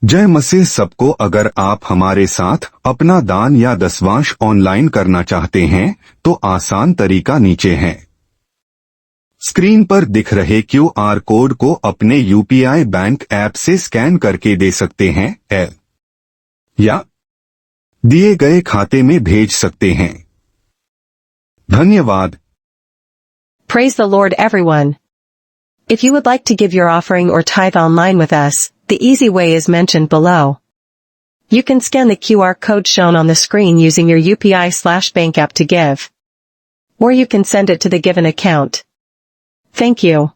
जय मसीह सबको। अगर आप हमारे साथ अपना दान या दसवांश ऑनलाइन करना चाहते हैं तो आसान तरीका नीचे है। स्क्रीन पर दिख रहे QR कोड को अपने UPI बैंक ऐप से स्कैन करके दे सकते हैं या दिए गए खाते में भेज सकते हैं। धन्यवाद। Praise the Lord, everyone. If you would like to give your offering or tithe online with us, the easy way is mentioned below. You can scan the QR code shown on the screen using your UPI/bank app to give. Or you can send it to the given account. Thank you.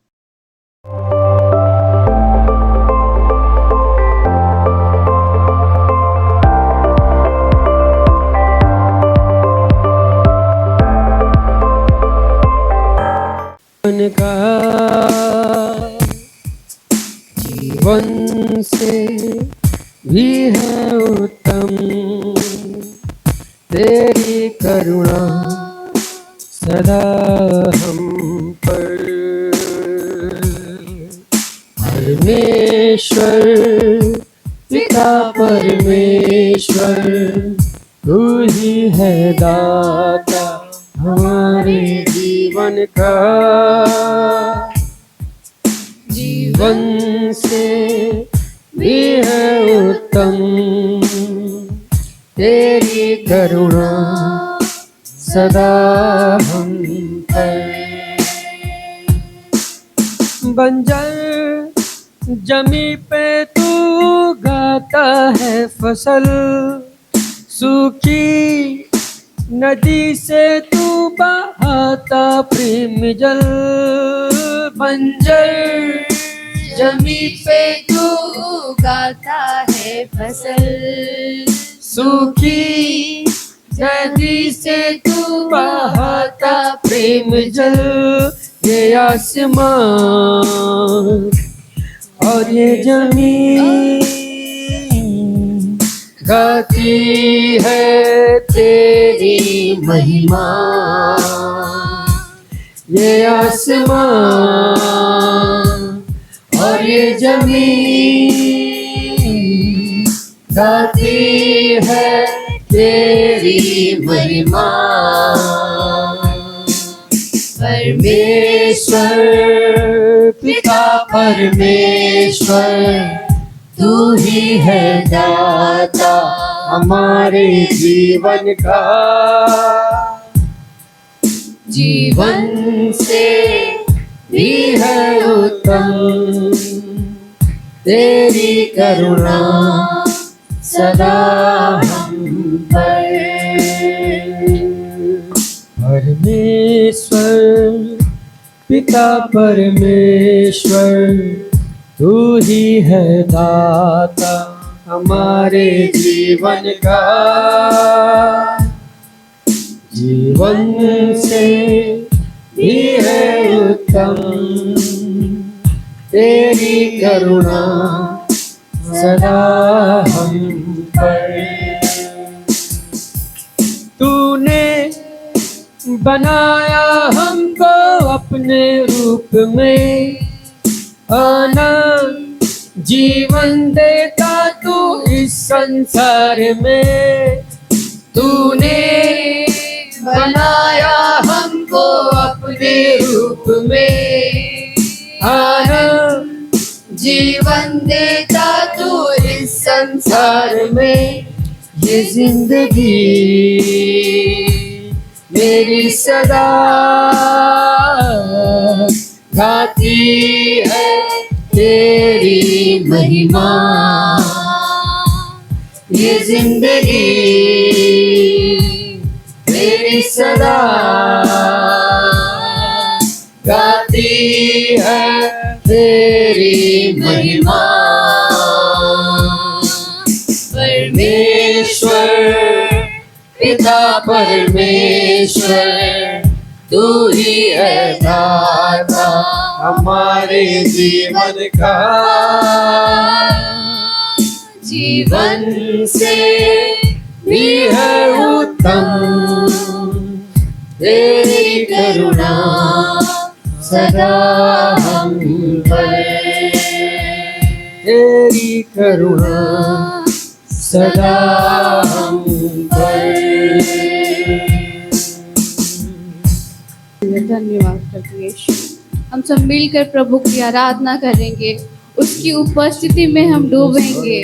का जीवन से भी है उत्तम तेरी करुणा सदा हम पर। परमेश्वर पिता परमेश्वर तू ही है दाता हमारे जीवन का। जीवन से भी है उत्तम तेरी करुणा सदा हम पर। बंजर जमी पे तू गाता है फसल, सूखी नदी से तू बहाता प्रेम जल। बंजर जमी पे तू उगाता है फसल, सूखी नदी से तू बहाता प्रेम जल। ये आसमान और ये जमीन गाती है तेरी महिमा। ये आसमान और ये जमीन गाती है तेरी महिमा। परमेश्वर पिता परमेश्वर तू ही है दाता हमारे जीवन का। जीवन से भी है उत्तम तेरी करुणा सदा हम पर। परमेश्वर पिता परमेश्वर तू ही है दाता हमारे जीवन का। जीवन से भी है उत्तम तेरी करुणा सदा हम पर। तूने बनाया हमको अपने रूप में, आनंद जीवन देता तू इस संसार में। तूने बनाया हमको अपने रूप में, आनंद जीवन देता तू इस संसार में। ये जिंदगी मेरी सदा गाती है तेरी महिमा। ये जिंदगी मेरी सदा गाती है तेरी महिमा। परमेश्वर पिता परमेश्वर तू ही है दाता हमारे जीवन का। जीवन से भी है उत्तम तेरी करुणा सदा हम पर। तेरी करुणा सदा हम पर। धन्यवाद प्रभु यीशु। हम सब मिलकर प्रभु की आराधना करेंगे, उसकी उपस्थिति में हम डूबेंगे।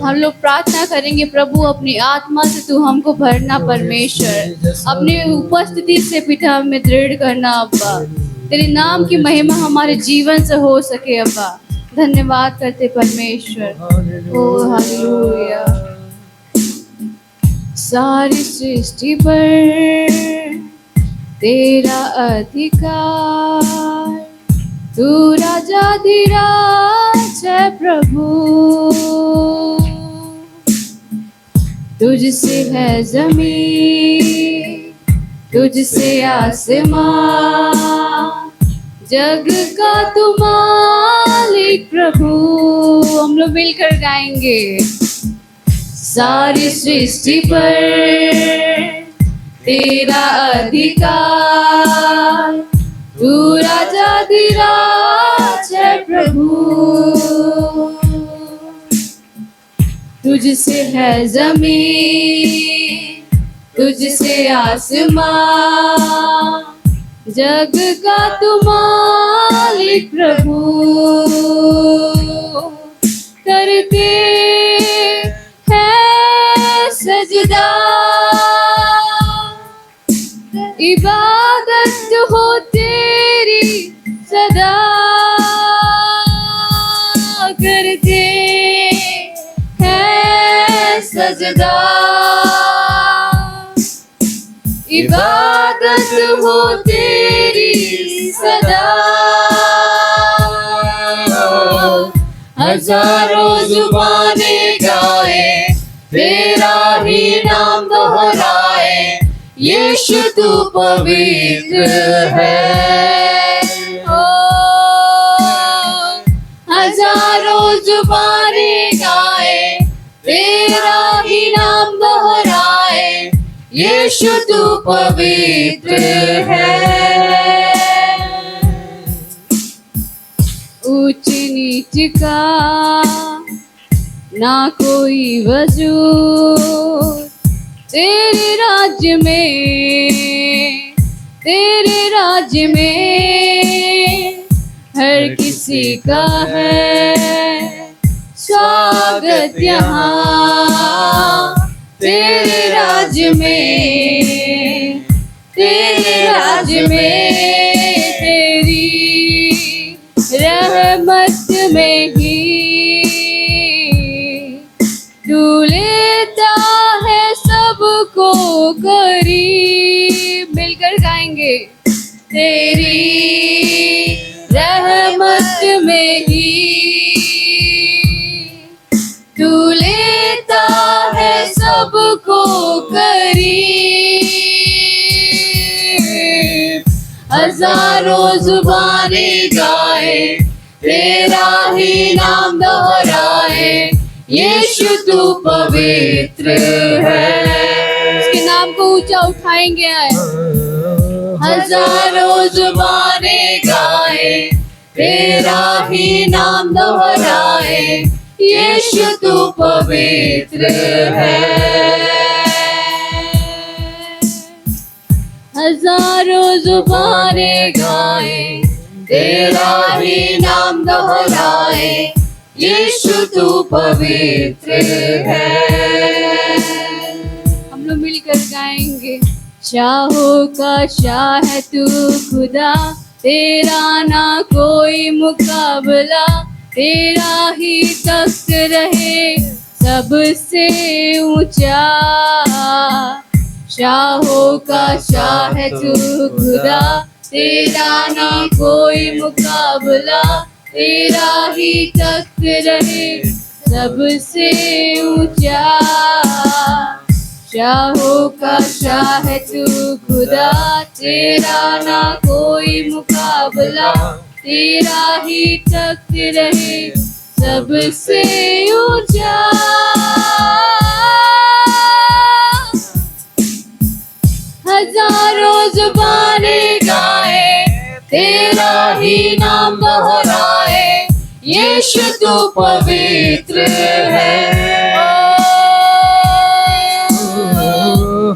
हम लोग प्रार्थना करेंगे, प्रभु अपनी आत्मा से तू हमको भरना परमेश्वर, अपनी उपस्थिति से पिता हमें दृढ़ करना अब्बा, तेरे नाम की महिमा हमारे जीवन से हो सके अब्बा। धन्यवाद करते परमेश्वर। ओ हालेलुया। सारी सृष्टि पर तेरा अधिकार, तू राजाधिराज है प्रभु, तुझसे है जमीन, तुझसे आसमां, जग का तू मालिक प्रभु। हम लोग मिलकर गाएंगे। सारी सृष्टि पर तेरा अधिकार, तू राजाधिराज है प्रभु, तुझसे है जमीन, तुझसे आसमां, जग का तू मालिक प्रभु। करते हैं सजदा, इबादत हो तेरी सदा, करते हैं सजदा, इबादत हो तेरी सदा। हजारों जुबानें गाए, तेरा ही नाम दोहराए, यीशु तू पवित्र है। ओ हजारों जुबानें गाए, तेरा ही नाम दोहराए, यीशु तू पवित्र है। ऊंच नीच का ना कोई वजूद, तेरे राज्य में, तेरे राज्य में हर किसी का है स्वागत यहाँ। तेरे राज्य में, तेरे राज्य में, तेरी रहमत में ही तू लेता है सबको करीब। मिलकर गाएंगे। तेरी रहमत में ही तू लेता है सबको करीब। हजारों जुबानें गाए, तेरा ही नाम दोहराए, यीशु तू पवित्र है। उसके नाम को ऊंचा उठाएंगे। हजारों जुबानें गाए, तेरा ही नाम दोहराए, यीशु तू पवित्र है। हजारों जुबानें गाए, तेरा ही नाम दोहराए, यीशु तू पवित्र है। हम लोग मिलकर गाएंगे। शाहों का शाह है तू खुदा, तेरा ना कोई मुकाबला, तेरा ही तख्त रहे सबसे ऊंचा। शाहों का शाह है तू खुदा, तेरा ना कोई मुकाबला, तेरा ही तख्त रहे सबसे ऊंचा। शाहों का शाह है तू खुदा, तेरा ना कोई मुकाबला, तेरा ही तख्त रहे सबसे ऊंचा। हजारों जुबानें गाए, तेरा ही नाम दोहराए, यीशु तू पवित्र है।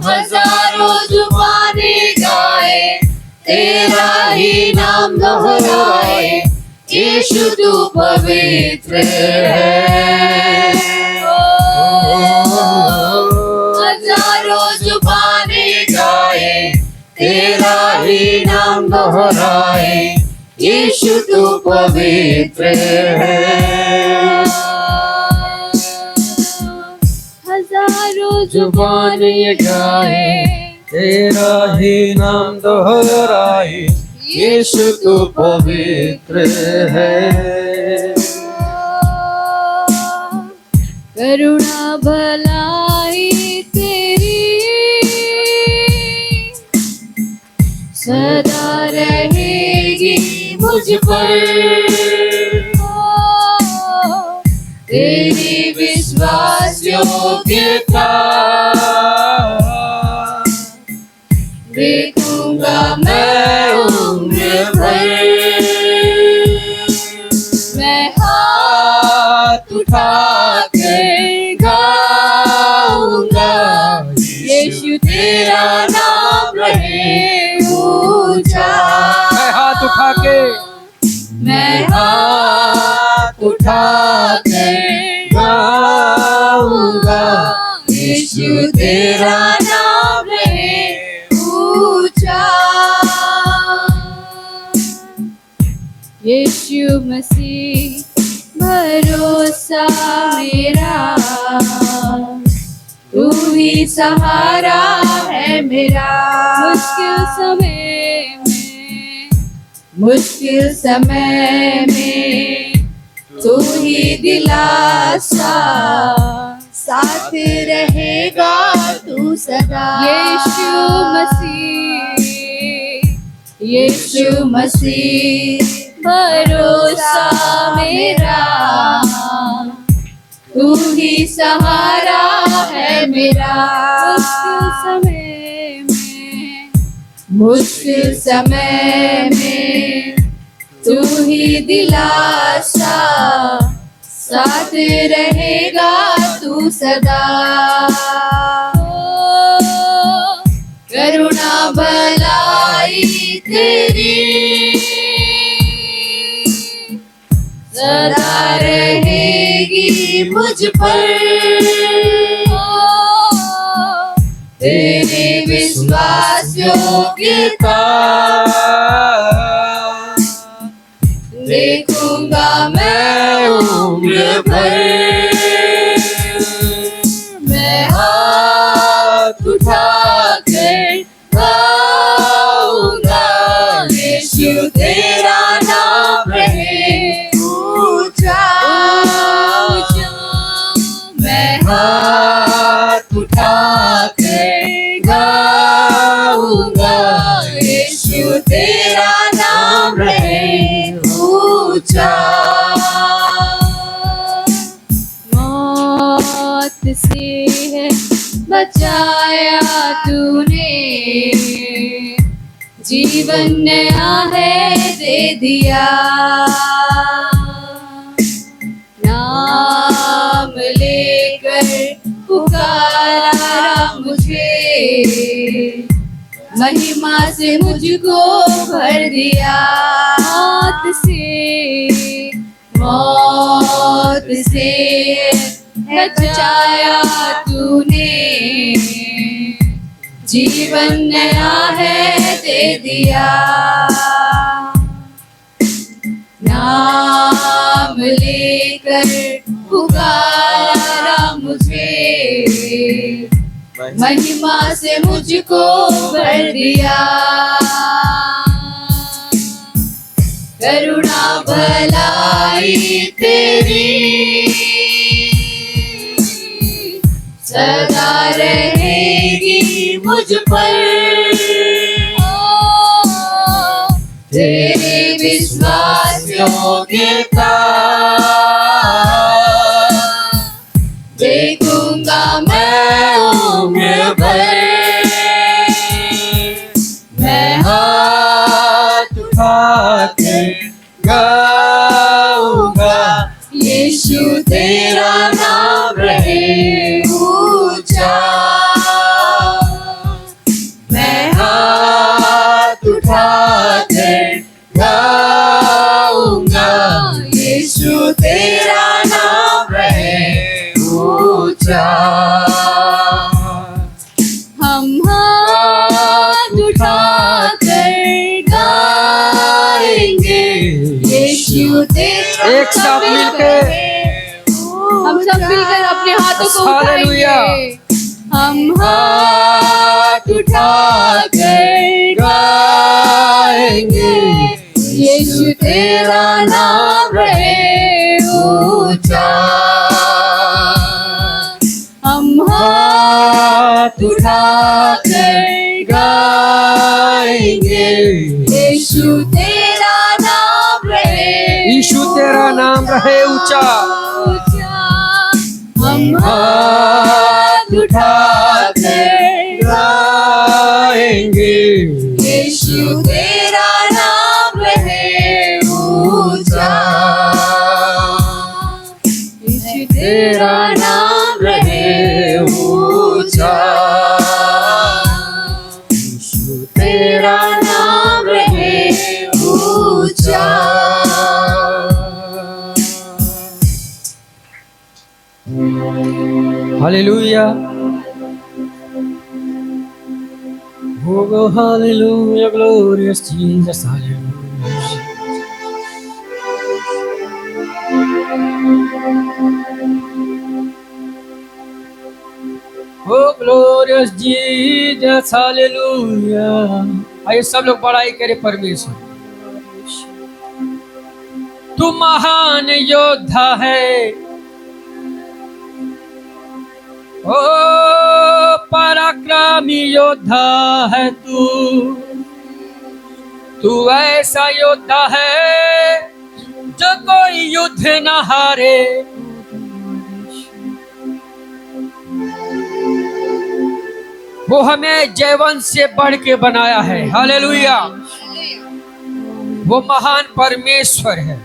हजारों जुबानें गाए, तेरा ही नाम दोहराए, यीशु तू पवित्र है। हजारों जुबानें गाए, तेरा ही नाम दोहराए, यीशु तू पवित्र है। हजारों जुबानें गाए, तेरा ही नाम दोहराए, यीशु तू पवित्र है। करुणा भलाई तेरी सदा रहेगी मुझ पर, तेरी विश्वास योग्यता देखूंगा मैं उम्र भर। मैं हाथ उठा के गाऊंगा, यीशु तेरा नाम रहे ऊंचा। मैं हाथ उठा के गाऊंगा, यीशु तेरा नाम रहे ऊंचा। यीशु मसीह भरोसा मेरा, तू ही सहारा है मेरा। मुश्किल समय में तू ही दिलासा, साथ रहेगा तू सदा। यीशु मसीह भरोसा मेरा, तू ही सहारा है मेरा। मुश्किल समय में तू ही दिलासा, साथ रहेगा तू सदा। करुणा भलाई तेरी सदा रहेगी मुझ पर, तेरे विश्वास योग्यता देखूंगा मैं उम्र भर। मैं हाथ उठा कर गाऊंगा, यीशु तेरा नाम रहे ऊंचा। मैं हाथ उठा गाऊंगा, यीशु तेरा नाम रहे ऊंचा। मौत से है बचाया तूने, जीवन नया है दे दिया। नाम लेकर पुकारा मुझे, महिमा से मुझको भर दिया। मौत से बचाया तूने, जीवन नया है दे दिया। नाम लेकर पुकारा मुझे, महिमा से मुझको भर दिया। करुणा भलाई तेरी सदा रहेगी मुझ पर, तेरे विश्वास योग्यता देखूंगा मैं उम्र भर। मैं हाथ उठा के गाऊंगा, रहे ऊंचा। मैं हाथ उठाकर गाऊंगा, यीशु तेरा नाम रहे ऊंचा। हम हाथ उठाकर गाएंगे, यीशु तेरा। एक साथ मिलकर हम सब मिलकर अपने हाथों को हालेलुया। उठाएंगे। हम हाथ उठाकर गाएंगे, यीशु तेरा नाम रहे ऊंचा। हम हाथ उठाकर गाएंगे, यीशु तेरा नाम रहे। यीशु तेरा नाम रहे ऊंचा। हम हाथ उठाकर गाएंगे, यीशु तेरा नाम रहे ऊंचा। यीशु तेरा नाम रहे ऊंचा। यीशु तेरा नाम रहे ऊंचा। Hallelujah. Oh, hallelujah, glorious Jesus, hallelujah. Oh, glorious Jesus, hallelujah. आइए सब लोग बड़ाई करें परमेश्वर। तू महान योद्धा है, ओ पराक्रमी योद्धा है तू। तू ऐसा योद्धा है जो कोई युद्ध न हारे। वो हमें जयवंत से बढ़ के बनाया है। हालेलुया। वो महान परमेश्वर है।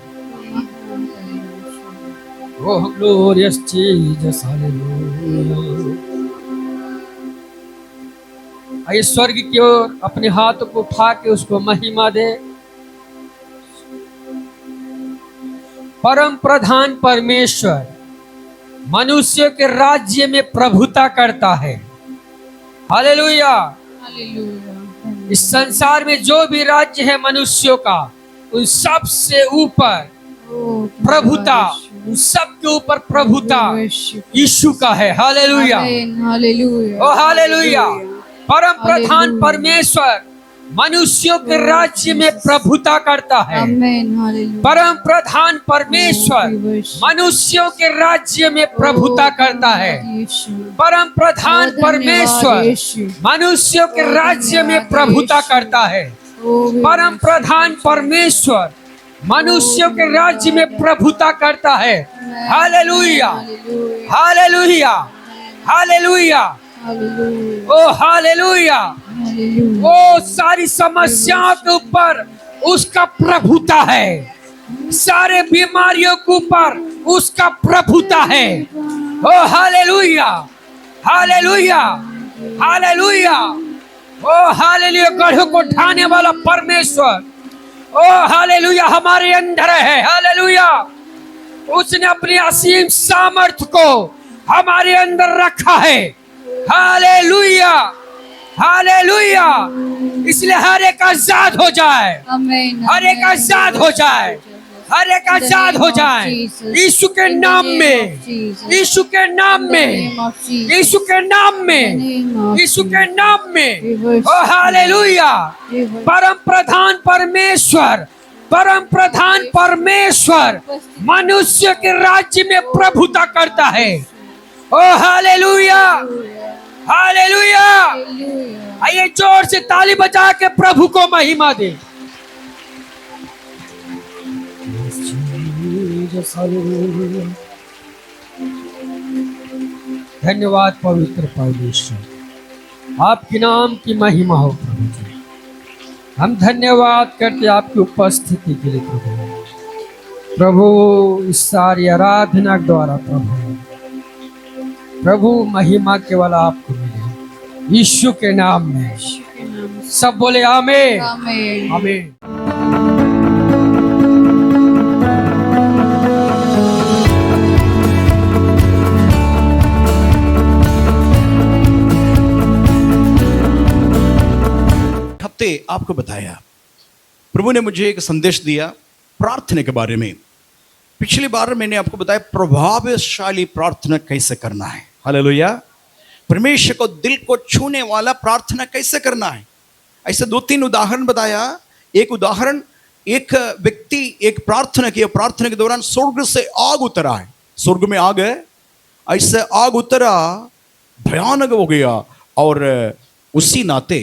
Oh, glorious Jesus, hallelujah. आइए स्वर्ग की ओर अपने हाथों को उठा के उसको महिमा दे। परम प्रधान परमेश्वर मनुष्य के राज्य में प्रभुता करता है। हालेलुया। इस संसार में जो भी राज्य है मनुष्यों का, उन सब से ऊपर प्रभुता, उन सब के ऊपर प्रभुता यीशु का है। हालेलुया, ओ हालेलुया। परम प्रधान परमेश्वर मनुष्यों के राज्य में प्रभुता करता है। परम प्रधान परमेश्वर मनुष्यों के राज्य में प्रभुता करता है। परम प्रधान परमेश्वर मनुष्यों के राज्य में प्रभुता करता है। परम प्रधान परमेश्वर मनुष्यों के राज्य में प्रभुता करता है। हालेलुया, हालेलुया, हालेलुया, ओ हालेलुया। वो सारी समस्याओं के ऊपर उसका प्रभुता है। सारे बीमारियों के ऊपर उसका प्रभुता है। ओ हालेलुया, हालेलुया, हालेलुया, ओ हालेलुया। गढ़ों को ढाने वाला परमेश्वर, ओ हालेलुया, हमारे अंदर है। हालेलुया। उसने अपनी असीम सामर्थ्य को हमारे अंदर रखा है। Hallelujah, hallelujah. इसलिए हर एक आजाद हो जाए, हर एक आजाद हो जाए, हर एक आजाद हो जाए यीशु के नाम में, यीशु के नाम में, यीशु के नाम में, यीशु के नाम में। ओ हालेलुया। परम प्रधान परमेश्वर, परम प्रधान परमेश्वर मनुष्य के राज्य में प्रभुता करता है। ओ हालेलुया, हालेलुया। आइए जोर से ताली बजा के प्रभु को महिमा दे। धन्यवाद पवित्र परमेश्वर, आपके नाम की महिमा हो प्रभु जी। हम धन्यवाद करते आपकी उपस्थिति के लिए प्रभु। प्रभु इस सारी आराधना द्वारा प्रभु प्रभु महिमा केवल आपको मिले, यीशु के नाम में। सब बोले आमीन, आमीन। आमीन। हफ्ते आपको बताया, प्रभु ने मुझे एक संदेश दिया प्रार्थना के बारे में। पिछली बार मैंने आपको बताया प्रभावशाली प्रार्थना कैसे करना है। हालेलुया। परमेश्वर को दिल को छूने वाला प्रार्थना कैसे करना है, ऐसे 2-3 उदाहरण बताया। एक उदाहरण, एक व्यक्ति एक प्रार्थना किया, प्रार्थना के दौरान स्वर्ग से आग उतरा है, स्वर्ग में आग है, ऐसे आग उतरा, भयानक हो गया। और उसी नाते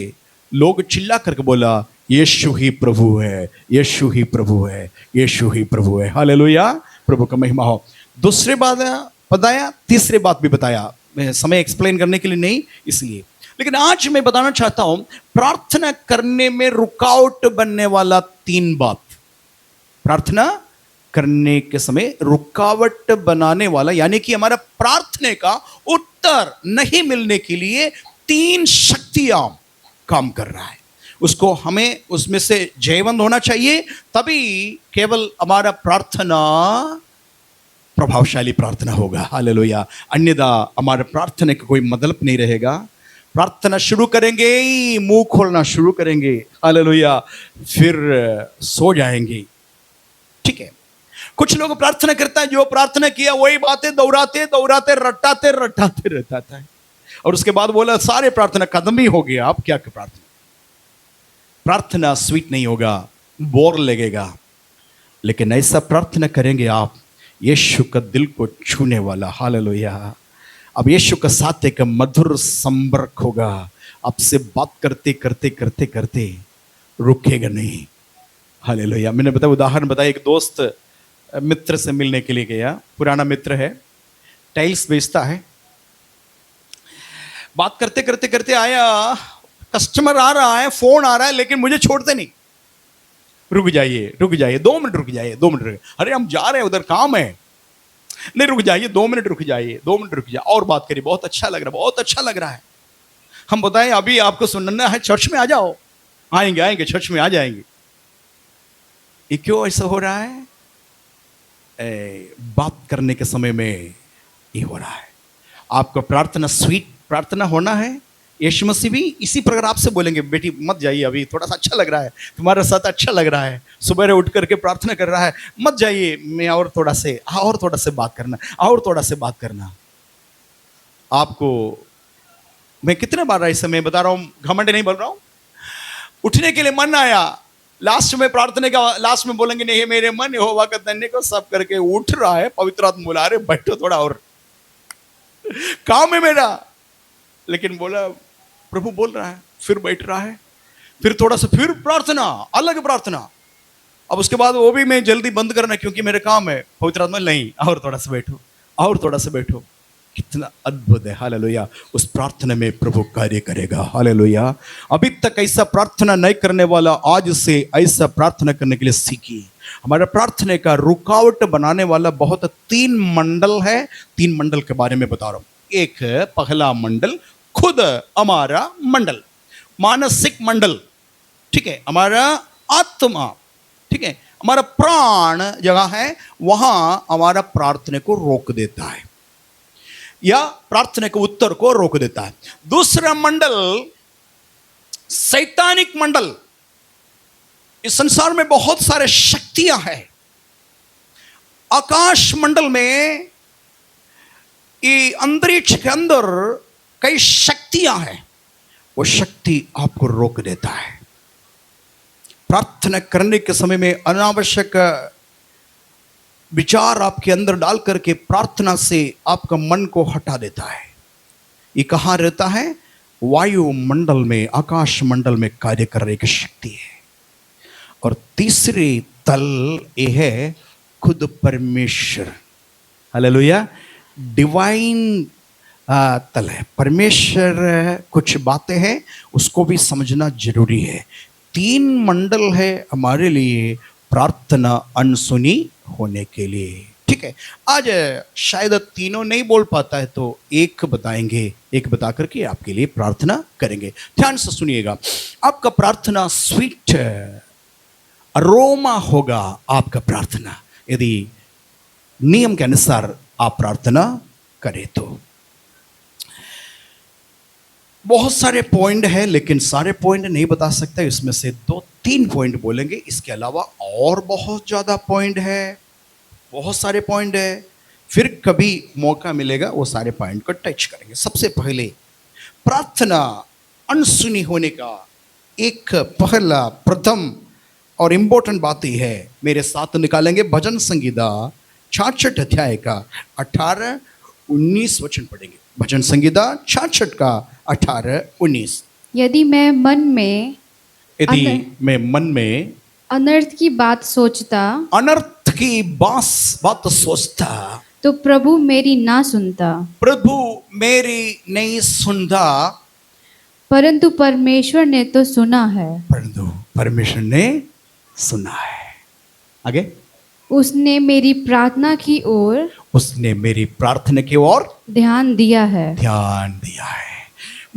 लोग चिल्ला करके बोला, यीशु ही प्रभु है, यीशु ही प्रभु है, यीशु ही प्रभु है। हालेलुया, प्रभु का महिमा हो। दूसरी बात बताया, तीसरी बात भी बताया, मैं समय एक्सप्लेन करने के लिए नहीं इसलिए, लेकिन आज मैं बताना चाहता हूं प्रार्थना करने में रुकावट बनने वाला 3 बात। प्रार्थना करने के समय रुकावट बनाने वाला, यानी कि हमारा प्रार्थना का उत्तर नहीं मिलने के लिए 3 शक्तियां काम कर रहा है। उसको हमें उसमें से जयवंत होना चाहिए, तभी केवल हमारा प्रार्थना प्रभावशाली प्रार्थना होगा। हालेलुया। अन्यथा हमारे प्रार्थना का कोई मतलब नहीं रहेगा। प्रार्थना शुरू करेंगे, मुंह खोलना शुरू करेंगे, हालेलुया, फिर सो जाएंगे। ठीक है, कुछ लोग प्रार्थना करता है, जो प्रार्थना किया वही बातें दोहराते दोहराते रटाते रटाते रहता है, और उसके बाद बोला सारे प्रार्थना खत्म ही हो गया। आप क्या प्रार्थना, प्रार्थना स्वीट नहीं होगा, बोर लगेगा। लेकिन ऐसा प्रार्थना करेंगे आप, यीशु का दिल को छूने वाला। हालेलुया। अब यीशु का साथ एक मधुर संपर्क होगा, आपसे बात करते करते करते करते रुकेगा नहीं। हालेलुया। मैंने बताया, उदाहरण बताया, एक दोस्त मित्र से मिलने के लिए गया, पुराना मित्र है, टाइल्स बेचता है। बात करते करते करते आया, कस्टमर आ रहा है, फोन आ रहा है, लेकिन मुझे छोड़ते नहीं। रुक जाइए, रुक जाइए, 2 मिनट रुक जाइए, 2 मिनट। अरे हम जा रहे हैं, उधर काम है। नहीं, रुक जाइए, 2 मिनट रुक जाइए, 2 मिनट रुक जाइए, और बात करिए, बहुत अच्छा लग रहा है, बहुत अच्छा लग रहा है। हम बताएं अभी आपको सुनना है, चर्च में आ जाओ। आएंगे आएंगे, चर्च में आ जाएंगे। ये क्यों ऐसा हो रहा है? बात करने के समय में ये हो रहा है। आपको प्रार्थना स्वीट प्रार्थना होना है। यीशु मसीह भी इसी प्रकार आपसे बोलेंगे, बेटी मत जाइए, अभी थोड़ा सा अच्छा लग रहा है, तुम्हारे साथ अच्छा लग रहा है, सुबह उठ करके प्रार्थना कर रहा है, मत जाइए, मैं और थोड़ा से बात करना, और थोड़ा से बात करना। आपको मैं कितने बार ऐसे मैं बता रहा हूँ, घमंड नहीं बोल रहा हूँ। उठने के लिए मन आया, लास्ट में प्रार्थना का लास्ट में बोलेंगे, नहीं मेरे मन यहोवा का धन्य को सब करके उठ रहा है, पवित्र आत्मा बुला रहे, बैठो थोड़ा और काम है मेरा। लेकिन बोला, प्रभु बोल रहा है, फिर बैठ रहा है, फिर थोड़ा सा, फिर प्रार्थना, अलग प्रार्थना। अब उसके बाद वो भी मैं जल्दी बंद करना, क्योंकि मेरे काम है। पवित्र आत्मा नहीं, और थोड़ा सा बैठो, और थोड़ा सा बैठो। कितना अद्भुत है। हालेलुया। उस प्रार्थना में प्रभु कार्य करेगा। हालेलुया। अभी तक ऐसा प्रार्थना नहीं करने वाला, आज से ऐसा प्रार्थना करने के लिए सीखिए। हमारा प्रार्थना का रुकावट बनाने वाला बहुत 3 मंडल है। 3 मंडल के बारे में बता रहा हूं। एक पहला मंडल खुद हमारा मंडल, मानसिक मंडल, ठीक है, हमारा आत्मा, ठीक है, हमारा प्राण जगह है, वहां हमारा प्रार्थना को रोक देता है, या प्रार्थना के उत्तर को रोक देता है। दूसरा मंडल सैतानिक मंडल। इस संसार में बहुत सारे शक्तियां हैं। आकाश मंडल में, ये अंतरिक्ष के अंदर कई शक्तियां हैं, वो शक्ति आपको रोक देता है। प्रार्थना करने के समय में अनावश्यक विचार आपके अंदर डाल करके प्रार्थना से आपका मन को हटा देता है। ये कहाँ रहता है? वायु मंडल में, आकाश मंडल में कार्य कर रही एक शक्ति है। और तीसरी तल ये है खुद परमेश्वर। हालेलुया। डिवाइन तल है। परमेश्वर कुछ बातें हैं, उसको भी समझना जरूरी है। 3 मंडल है हमारे लिए प्रार्थना अनसुनी होने के लिए। ठीक ठीक है, आज शायद तीनों नहीं बोल पाता है तो एक बताएंगे, एक बता करके आपके लिए प्रार्थना करेंगे। ध्यान से सुनिएगा, आपका प्रार्थना स्वीट अरोमा होगा। आपका प्रार्थना यदि नियम के अनुसार आप प्रार्थना करें तो। बहुत सारे पॉइंट है लेकिन सारे पॉइंट नहीं बता सकता, इसमें से 2-3 पॉइंट बोलेंगे। इसके अलावा और बहुत ज्यादा पॉइंट है, बहुत सारे पॉइंट है। फिर कभी मौका मिलेगा वो सारे पॉइंट को टच करेंगे। सबसे पहले प्रार्थना अनसुनी होने का एक पहला प्रथम और इंपॉर्टेंट बात ही है, मेरे साथ निकालेंगे भजन संगीता 66 अध्याय का 18-19 वचन पढ़ेंगे। भजन संगीता 66 का 18-19। यदि मैं मन में अनर्थ की बात सोचता, अनर्थ की बात सोचता, तो प्रभु मेरी ना सुनता। प्रभु मेरी नहीं सुनता, परंतु परमेश्वर ने तो सुना है। परंतु परमेश्वर ने सुना है। आगे, उसने मेरी प्रार्थना की ओर, उसने मेरी प्रार्थना की ओर ध्यान दिया है। ध्यान दिया है।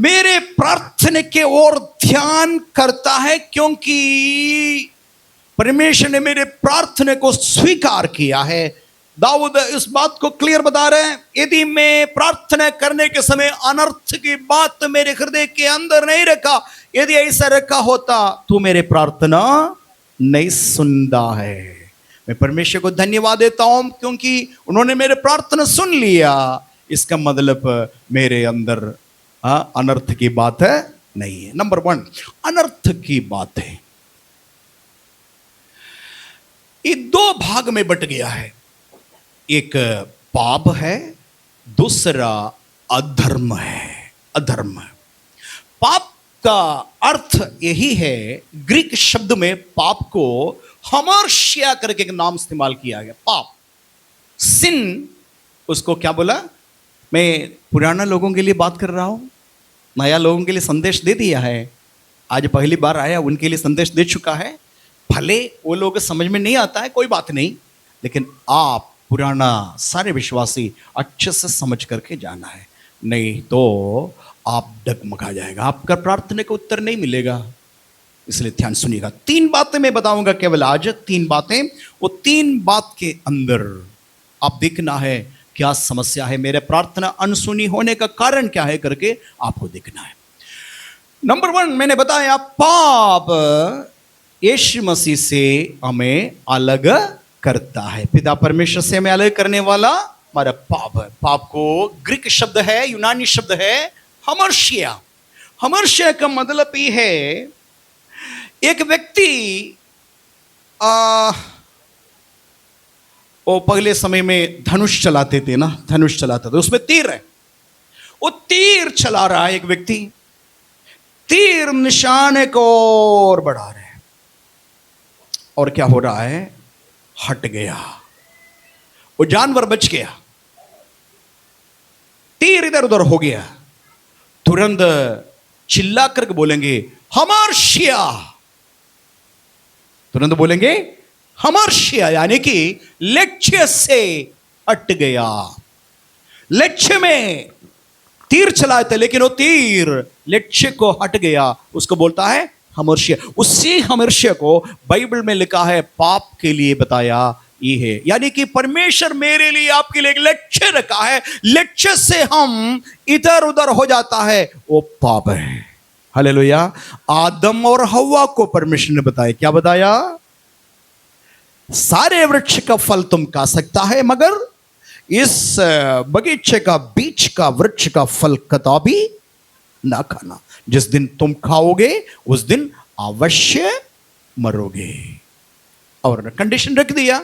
मेरे प्रार्थना के ओर ध्यान करता है, क्योंकि परमेश्वर ने मेरे प्रार्थना को स्वीकार किया है। दाऊद इस बात को क्लियर बता रहे हैं, यदि मैं प्रार्थना करने के समय अनर्थ की बात मेरे हृदय के अंदर नहीं रखा, यदि ऐसा रखा होता तो मेरे प्रार्थना नहीं सुनता है। मैं परमेश्वर को धन्यवाद देता हूं क्योंकि उन्होंने मेरे प्रार्थना सुन लिया। इसका मतलब मेरे अंदर अनर्थ की बात है नहीं है। नंबर 1, अनर्थ की बात है। ये 2 भाग में बट गया है, एक पाप है, दूसरा अधर्म है। अधर्म, पाप का अर्थ यही है, ग्रीक शब्द में पाप को हमर्शिया करके एक नाम इस्तेमाल किया गया। पाप, सिन, उसको क्या बोला? मैं पुराना लोगों के लिए बात कर रहा हूं, नया लोगों के लिए संदेश दे दिया है। आज पहली बार आया उनके लिए संदेश दे चुका है। भले वो लोग समझ में नहीं आता है, कोई बात नहीं, लेकिन आप पुराना सारे विश्वासी अच्छे से समझ करके जाना है, नहीं तो आप डगमगा जाएगा, आपका प्रार्थना का उत्तर नहीं मिलेगा। इसलिए ध्यान सुनिएगा। 3 बातें मैं बताऊंगा केवल आज, 3 बातें। वो 3 बात के अंदर आप देखना है क्या समस्या है, मेरे प्रार्थना अनसुनी होने का कारण क्या है करके आपको देखना है। नंबर 1 मैंने बताया, पाप यीशु मसीह से हमें अलग करता है। पिता परमेश्वर से हमें अलग करने वाला हमारा पाप है। पाप को ग्रीक शब्द है, यूनानी शब्द है हमर्शिया। हमर्शिया का मतलब ये है, एक व्यक्ति वो पहले समय में धनुष चलाते थे ना, धनुष चलाते थे, उसमें तीर है, वो तीर चला रहा है एक व्यक्ति, तीर निशाने को और बढ़ा रहे हैं, और क्या हो रहा है? हट गया, वो जानवर बच गया, तीर इधर उधर हो गया। तुरंत चिल्ला करके बोलेंगे हमर्शिया, तुरंत बोलेंगे हमर्शिया, यानी कि लक्ष्य से हट गया। लक्ष्य में तीर चलाए थे लेकिन वो तीर लक्ष्य को हट गया, उसको बोलता है हमर्शिया। उसी हमर्शिया को बाइबल में लिखा है, पाप के लिए बताया ये है, यानी कि परमेश्वर मेरे लिए आपके लिए एक लक्ष्य रखा है, लक्ष्य से हम इधर उधर हो जाता है, वो पाप है। हालेलुया। आदम और हव्वा को परमेश्वर ने बताया, क्या बताया? सारे वृक्ष का फल तुम खा सकता है, मगर इस बगीचे का बीच का वृक्ष का फल कदापि ना खाना, जिस दिन तुम खाओगे उस दिन अवश्य मरोगे। और कंडीशन रख दिया,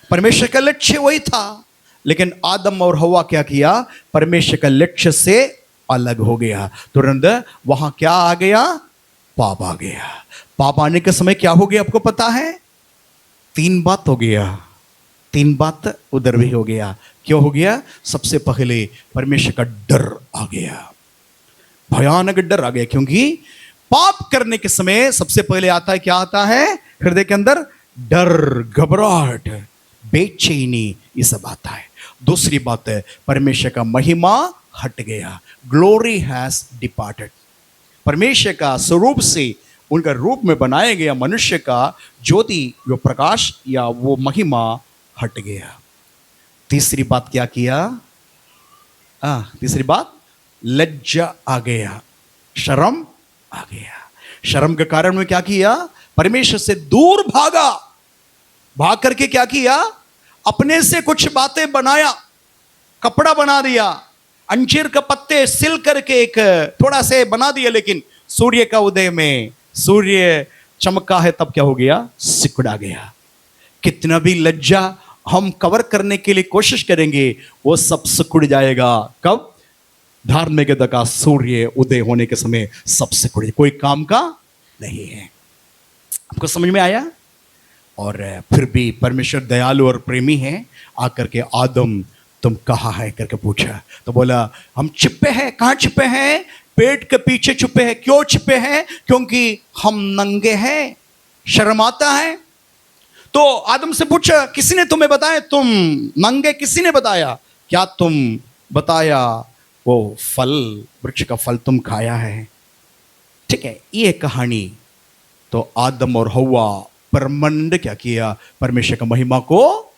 परमेश्वर का लक्ष्य वही था, लेकिन आदम और हव्वा क्या किया? परमेश्वर का लक्ष्य से अलग हो गया। तुरंत वहां क्या आ गया? पाप आ गया। पाप आने के समय क्या हो गया आपको पता है? 3 बात हो गया, 3 बात उधर भी हो गया। क्यों हो गया? सबसे पहले परमेश्वर का डर आ गया, भयानक डर आ गया, क्योंकि पाप करने के समय सबसे पहले आता है, क्या आता है? हृदय के अंदर डर, घबराहट, बेचैनी, ये सब आता है। दूसरी बात है, परमेश्वर का महिमा हट गया, ग्लोरी हैज डिपार्टेड। परमेश्वर का स्वरूप से, उनका रूप में बनाया गया मनुष्य का ज्योति, जो प्रकाश या वो महिमा हट गया। तीसरी बात क्या किया? तीसरी बात, लज्जा आ गया, शर्म आ गया। शर्म के कारण में क्या किया? परमेश्वर से दूर भागा। भाग करके क्या किया? अपने से कुछ बातें बनाया, कपड़ा बना दिया, अंजीर के पत्ते सिल करके एक थोड़ा से बना दिया। लेकिन सूर्य का उदय में सूर्य चमका है, तब क्या हो गया? सिकुड़ा गया। कितना भी लज्जा हम कवर करने के लिए कोशिश करेंगे, वो सब सिकुड़ जाएगा। कब? धार्मिकता का सूर्य उदय होने के समय सब सिकुड़, कोई काम का नहीं है। आपको समझ में आया? और फिर भी परमेश्वर दयालु और प्रेमी है। आकर के आदम तुम कहाँ है करके पूछा, तो बोला हम छिपे हैं। कहाँ छिपे हैं? पेट के पीछे छुपे हैं। क्यों छिपे हैं? क्योंकि हम नंगे हैं, शर्म आता है। तो आदम से पूछा, किसी ने तुम्हें बताया तुम नंगे? किसी ने बताया? क्या तुम बताया वो फल, वृक्ष का फल तुम खाया है? ठीक है, ये कहानी। तो आदम और हव्वा परमंड क्या किया? परमेश्वर का महिमा को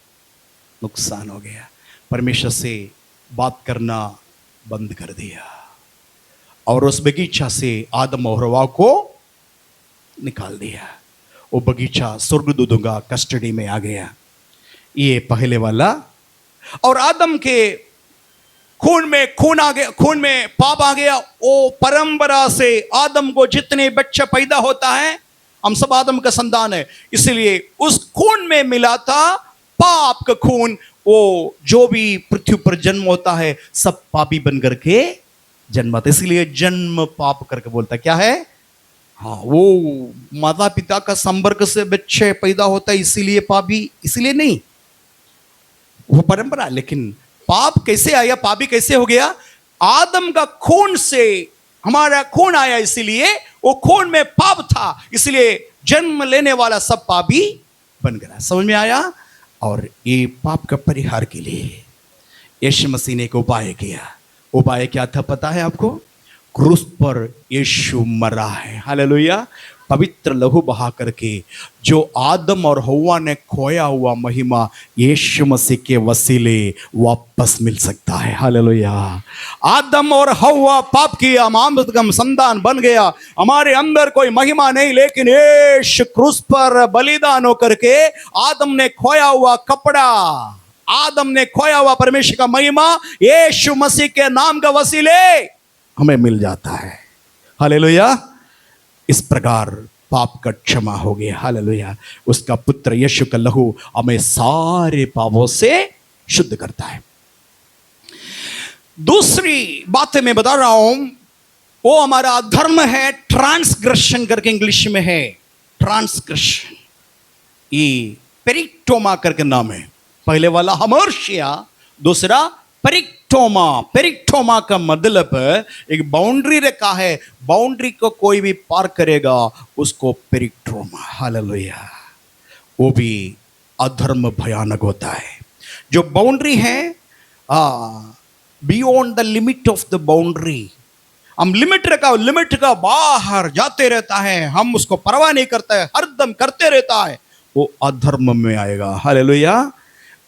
नुकसान हो गया। परमेश्वर से बात करना बंद कर दिया और उस बगीचा से आदम और हव्वा को निकाल दिया। वो बगीचा स्वर्गदूतों का कस्टडी में आ गया। ये पहले वाला। और आदम के खून में खून आ गया, खून में पाप आ गया। वो परंपरा से आदम को जितने बच्चा पैदा होता है, हम सब आदम का संतान है, इसलिए उस खून में मिला था पाप का खून। वो जो भी पृथ्वी पर जन्म होता है सब पापी बन करके जन्माता, इसलिए जन्म पाप करके बोलता। क्या है? हाँ, वो माता पिता का संपर्क से बच्चे पैदा होता है, इसीलिए पापी, इसीलिए नहीं, वो परंपरा। लेकिन पाप कैसे आया? पापी कैसे हो गया? आदम का खून से हमारा खून आया, इसीलिए वो खून में पाप था, इसलिए जन्म लेने वाला सब पापी बन गया। समझ में आया? और ये पाप का परिहार के लिए यीशु मसीह ने एक उपाय किया। उपाय क्या था पता है आपको? क्रूस पर यीशु मरा है। हालेलुया। पवित्र लहू बहा करके जो आदम और हव्वा ने खोया हुआ महिमा यीशु मसीह के वसीले वापस मिल सकता है। हालेलुया। आदम और हव्वा पाप किया, हम संतान बन गया, हमारे अंदर कोई महिमा नहीं, लेकिन यीशु क्रूस पर बलिदान होकर के आदम ने खोया हुआ कपड़ा, आदम ने खोया हुआ परमेश्वर का महिमा यीशु मसीह के नाम का वसीले हमें मिल जाता है। हालेलुया। इस प्रकार पाप का क्षमा हो गया। हालेलुया। उसका पुत्र यीशु का लहू हमें सारे पापों से शुद्ध करता है। दूसरी बात मैं बता रहा हूं, वो हमारा धर्म है, ट्रांसग्रेशन करके इंग्लिश में है, ट्रांसग्रेशन। ये पेरिक्टोमा करके नाम है। पहले वाला हमर्शिया, दूसरा पेरिक्टोमा। पेरिक्टोमा का मतलब एक बाउंड्री रेखा है, बाउंड्री को कोई भी पार करेगा उसको पेरिक्टोमा। हालेलुया। वो भी अधर्म भयानक होता है। जो बाउंड्री है, beyond the limit of the boundary, हम लिमिट का बाहर जाते रहता है, हम उसको परवाह नहीं करता है, हरदम करते रहता है, वो अधर्म में आएगा। हालेलुया।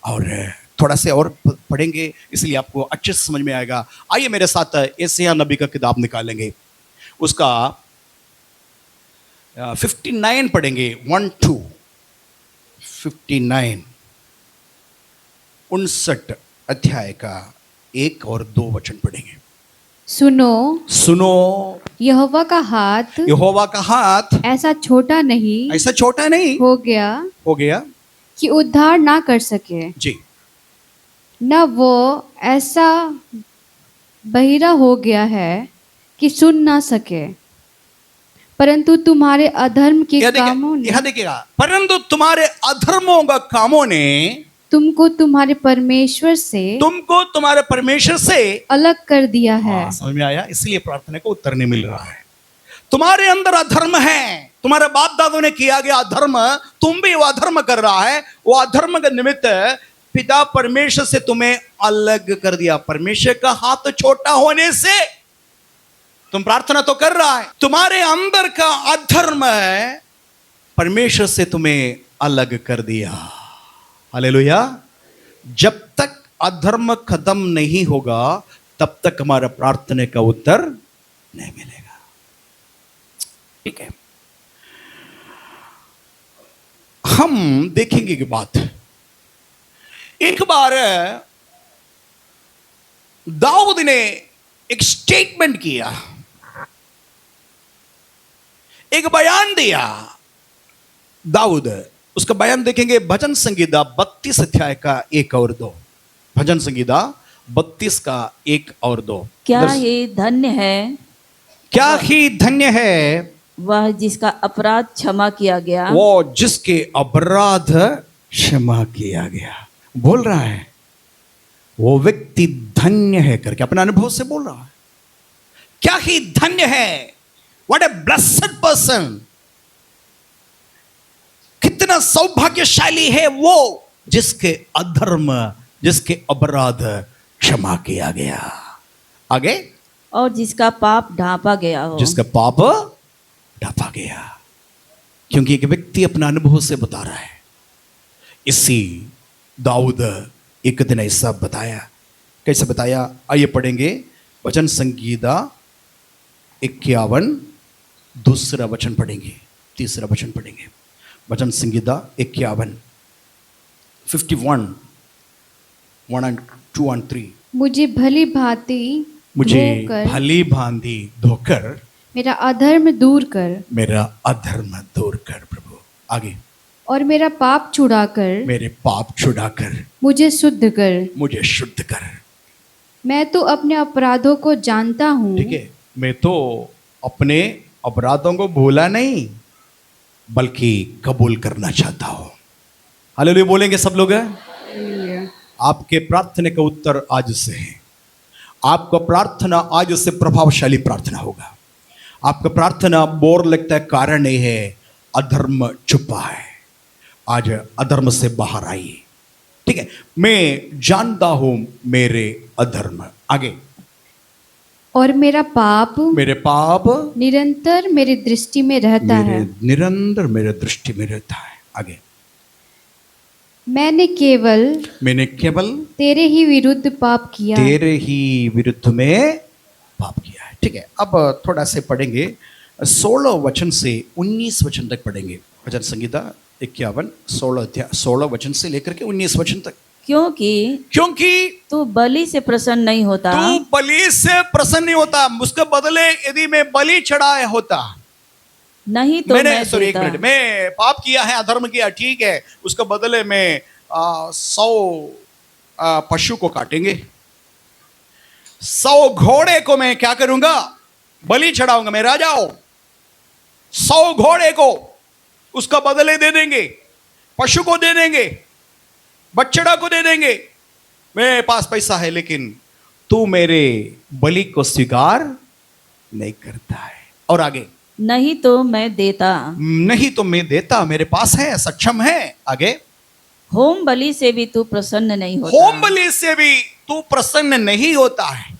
और थोड़ा से और पढ़ेंगे इसलिए आपको अच्छे से समझ में आएगा। आइए मेरे साथ यशायाह नबी का किताब निकालेंगे, उसका 59 पढ़ेंगे, 1-2 59 59 अध्याय का 1 और 2 वचन पढ़ेंगे। सुनो यहोवा का हाथ ऐसा छोटा नहीं हो गया कि उद्धार ना कर सके, जी, न वो ऐसा बहिरा हो गया है कि सुन ना सके, परंतु तुम्हारे अधर्म के कामों ने, यहां देखिएगा, परंतु तुम्हारे अधर्मों का कामों ने तुमको तुम्हारे परमेश्वर से अलग कर दिया है। समझ में आया? इसलिए प्रार्थना को उत्तर नहीं मिल रहा है। तुम्हारे अंदर अधर्म है, तुम्हारे बाप दादों ने किया गया अधर्म तुम भी वो अधर्म कर रहा है, वो अधर्म के निमित्त पिता परमेश्वर से तुम्हें अलग कर दिया। परमेश्वर का हाथ छोटा होने से तुम प्रार्थना तो कर रहा है, तुम्हारे अंदर का अधर्म है, परमेश्वर से तुम्हें अलग कर दिया। हालेलुया। जब तक अधर्म खत्म नहीं होगा तब तक हमारा प्रार्थना का उत्तर नहीं मिलेगा। ठीक है, हम देखेंगे कि बात एक बार दाऊद ने एक स्टेटमेंट किया, एक बयान दिया। दाऊद, उसका बयान देखेंगे भजन संगीता 32 अध्याय का 1 और 2। भजन संगीता 32 का 1 और 2। क्या ये धन्य है क्या ही धन्य है वह जिसका अपराध क्षमा किया गया, वो जिसके अपराध क्षमा किया गया। बोल रहा है वो व्यक्ति धन्य है करके अपने अनुभव से बोल रहा है। क्या ही धन्य है, व्हाट ए ब्लेस्ड पर्सन, कितना सौभाग्यशाली है वो जिसके अधर्म, जिसके अपराध क्षमा किया गया। आगे, और जिसका पाप ढांपा गया हो। जिसका पाप ढांपा गया। क्योंकि एक व्यक्ति अपना अनुभव से बता रहा है। इसी दाऊद एक दिन ऐसा बताया। कैसे बताया, आइए पढ़ेंगे वचन संगीता 51 दूसरा वचन पढ़ेंगे, तीसरा वचन पढ़ेंगे। वचन संगीता 51 51 1 and 2 and 3। मुझे भली भांति मुझे धोकर भली भांति धोकर मेरा अधर्म दूर कर, मेरा अधर्म दूर कर प्रभु। आगे, और मेरा पाप छुड़ाकर मेरे पाप छुड़ाकर मुझे शुद्ध कर। मुझे शुद्ध कर। मैं तो अपने अपराधों को जानता हूँ, ठीक है, मैं तो अपने अपराधों को भूला नहीं बल्कि कबूल करना चाहता हूं। हालेलुया बोलेंगे सब लोग। आपके प्रार्थना का उत्तर आज से है। आपका प्रार्थना आज से प्रभावशाली प्रार्थना होगा। आपका प्रार्थना बोर लगता है, कारण नहीं है, अधर्म छुपा है। आज अधर्म से बाहर आइए। ठीक है, मैं जानता हूं मेरे अधर्म। आगे, और मेरा पाप मेरे पाप निरंतर मेरी दृष्टि में रहता है। निरंतर मेरे दृष्टि में रहता है। आगे, मैंने केवल तेरे ही विरुद्ध पाप किया। तेरे ही विरुद्ध में पाप किया है। ठीक है, अब थोड़ा से पढ़ेंगे 16 वचन से 19 वचन तक पढ़ेंगे। वचन संगीता 51 16 वचन से लेकर के 19 वचन तक। क्योंकि तू बलि से प्रसन्न नहीं होता। तू बलि से प्रसन्न नहीं होता, उसके बदले यदि मैं बलि चढ़ाया होता नहीं तो मैंने मैं सॉरी एक देता। मिनट, मैं पाप किया है, अधर्म किया, ठीक है, उसके बदले में 100 पशु को काटेंगे, 100 घोड़े को मैं क्या करूंगा, बलि चढ़ाऊंगा। मैं राजा हूं, 100 घोड़े को उसका बदले दे देंगे, पशु को दे देंगे, बछड़ा को दे देंगे। मेरे पास पैसा है लेकिन तू मेरे बलि को स्वीकार नहीं करता है। और आगे, नहीं तो मैं देता। नहीं तो मैं देता, मेरे पास है, सक्षम है। आगे, होम बलि से भी तू प्रसन्न नहीं होता। होम बलि से भी तू प्रसन्न नहीं होता है।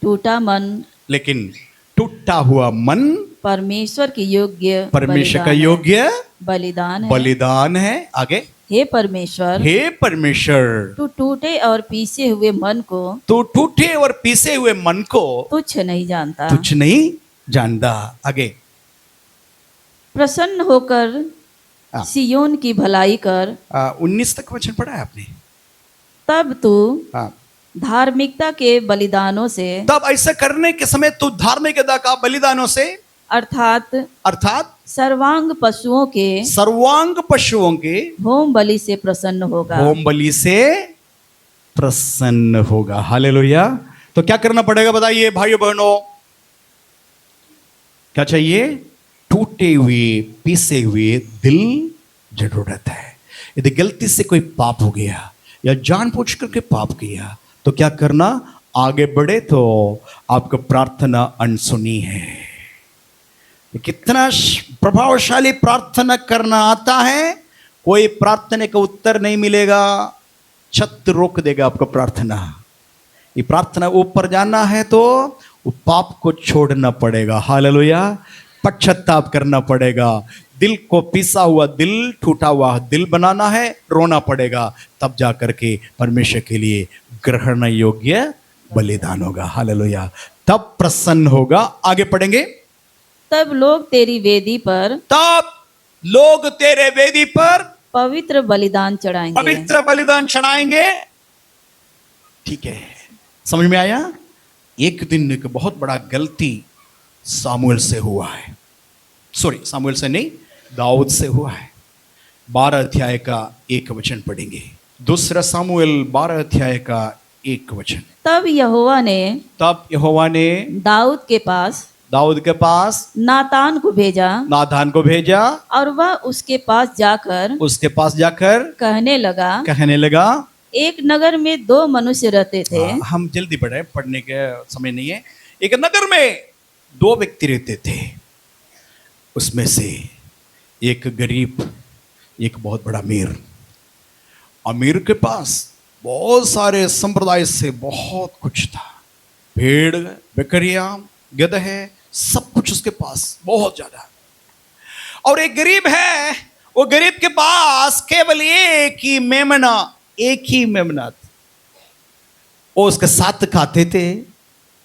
टूटा मन, लेकिन टूटा हुआ मन परमेश्वर के योग्य, परमेश्वर का बलिदान है। योग्य बलिदान है। बलिदान है। आगे, हे परमेश्वर, हे परमेश्वर, तू टूटे और पीसे हुए मन को, तू टूटे और पीसे हुए मन को तुच्छ नहीं जानता। तुच्छ नहीं जानता। आगे, प्रसन्न होकर हाँ। सियोन की भलाई कर, 19 तक वचन पढ़ा है आपने। तब तू हाँ, धार्मिकता के बलिदानों से, तब ऐसा करने के समय तू धार्मिकता का बलिदानों से अर्थात सर्वांग पशुओं के, सर्वांग पशुओं के होम बलि से प्रसन्न होगा। होम बलि से प्रसन्न होगा। हालेलुया। तो क्या करना पड़ेगा बताइए भाइयों बहनों, क्या चाहिए? टूटे हुए पीसे हुए दिल जरूरत है। यदि गलती से कोई पाप हो गया या जानबूझ करके पाप किया तो क्या करना? आगे बढ़े तो आपका प्रार्थना अनसुनी है। कितना प्रभावशाली प्रार्थना करना आता है, कोई प्रार्थना का उत्तर नहीं मिलेगा, छत रोक देगा आपको प्रार्थना। ये प्रार्थना ऊपर जाना है तो वो पाप को छोड़ना पड़ेगा, हालेलुया, पश्चाताप करना पड़ेगा, दिल को पिसा हुआ दिल, टूटा हुआ दिल बनाना है, रोना पड़ेगा, तब जा करके परमेश्वर के लिए ग्रहण योग्य बलिदान होगा, हालेलुया, तब प्रसन्न होगा। आगे पढ़ेंगे। तब लोग तेरी वेदी पर तब लोग तेरे वेदी पर पवित्र बलिदान चढ़ाएंगे। पवित्र बलिदान चढ़ाएंगे। ठीक है, समझ में आया। एक दिन एक बहुत बड़ा गलती सामुएल से हुआ है, सॉरी सामुएल से नहीं, दाऊद से हुआ है। 12 अध्याय का 1 वचन पढ़ेंगे। दूसरा सामुएल 12 अध्याय का 1 वचन। तब यहोवा ने दाऊद के पास नातान को भेजा और वह उसके पास जाकर कहने लगा एक नगर में 2 मनुष्य रहते थे। हम जल्दी पढ़े, पढ़ने के समय नहीं है। एक नगर में 2 व्यक्ति रहते थे, उसमें से एक गरीब, एक बहुत बड़ा अमीर। अमीर के पास बहुत सारे संप्रदाय से बहुत कुछ था, भेड़, बकरियां, गदहे, सब कुछ उसके पास बहुत ज्यादा। और एक गरीब है, वो गरीब के पास केवल एक ही मेमना था। वो उसके साथ खाते थे,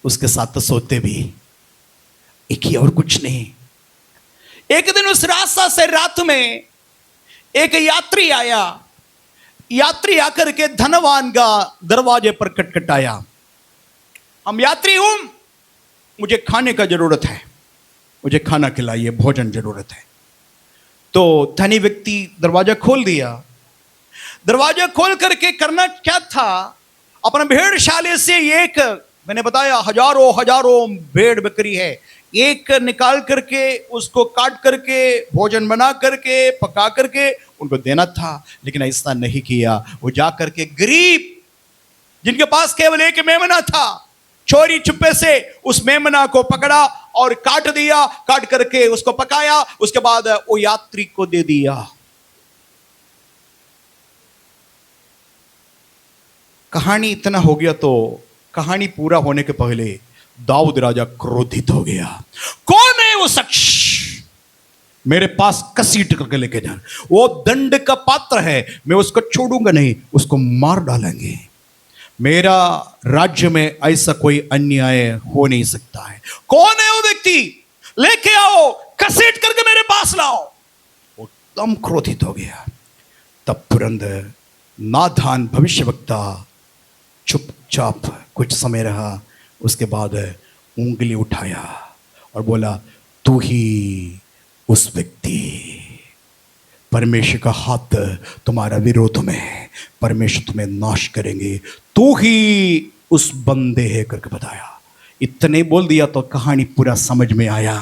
उसके साथ सोते भी, एक ही, और कुछ नहीं। एक दिन उस रास्ता से रात में एक यात्री आया। यात्री आकर के धनवान का दरवाजे पर खटखटाया। हम यात्री हूं, मुझे खाने का जरूरत है, मुझे खाना खिलाइए, भोजन जरूरत है। तो धनी व्यक्ति दरवाजा खोल दिया। दरवाजा खोल करके करना क्या था, अपना भेड़शाले से एक, मैंने बताया हजारों भेड़ बकरी है, एक निकाल करके उसको काट करके भोजन बना करके पका करके उनको देना था। लेकिन ऐसा नहीं किया। वो जा करके गरीब जिनके पास केवल एक मेमना था, चोरी छुपे से उस मेमना को पकड़ा और काट दिया, काट करके उसको पकाया, उसके बाद वो यात्री को दे दिया। कहानी इतना हो गया तो कहानी पूरा होने के पहले दाऊद राजा क्रोधित हो गया। कौन है वो शख्स मेरे पास कसीट करके लेके जा, वो दंड का पात्र है, मैं उसको छोड़ूंगा नहीं, उसको मार डालेंगे। मेरा राज्य में ऐसा कोई अन्याय हो नहीं सकता है। कौन है वो व्यक्ति, लेके आओ, कसीट करके मेरे पास लाओ। वो एकदम क्रोधित हो गया। तब तुरंत नाथान भविष्यवक्ता चुपचाप कुछ समय रहा, उसके बाद उंगली उठाया और बोला, तू ही उस व्यक्ति, परमेश्वर का हाथ तुम्हारा विरोध में है, परमेश्वर तुम्हें नाश करेंगे, तू ही उस बंदे है करके बताया। इतने बोल दिया तो कहानी पूरा समझ में आया।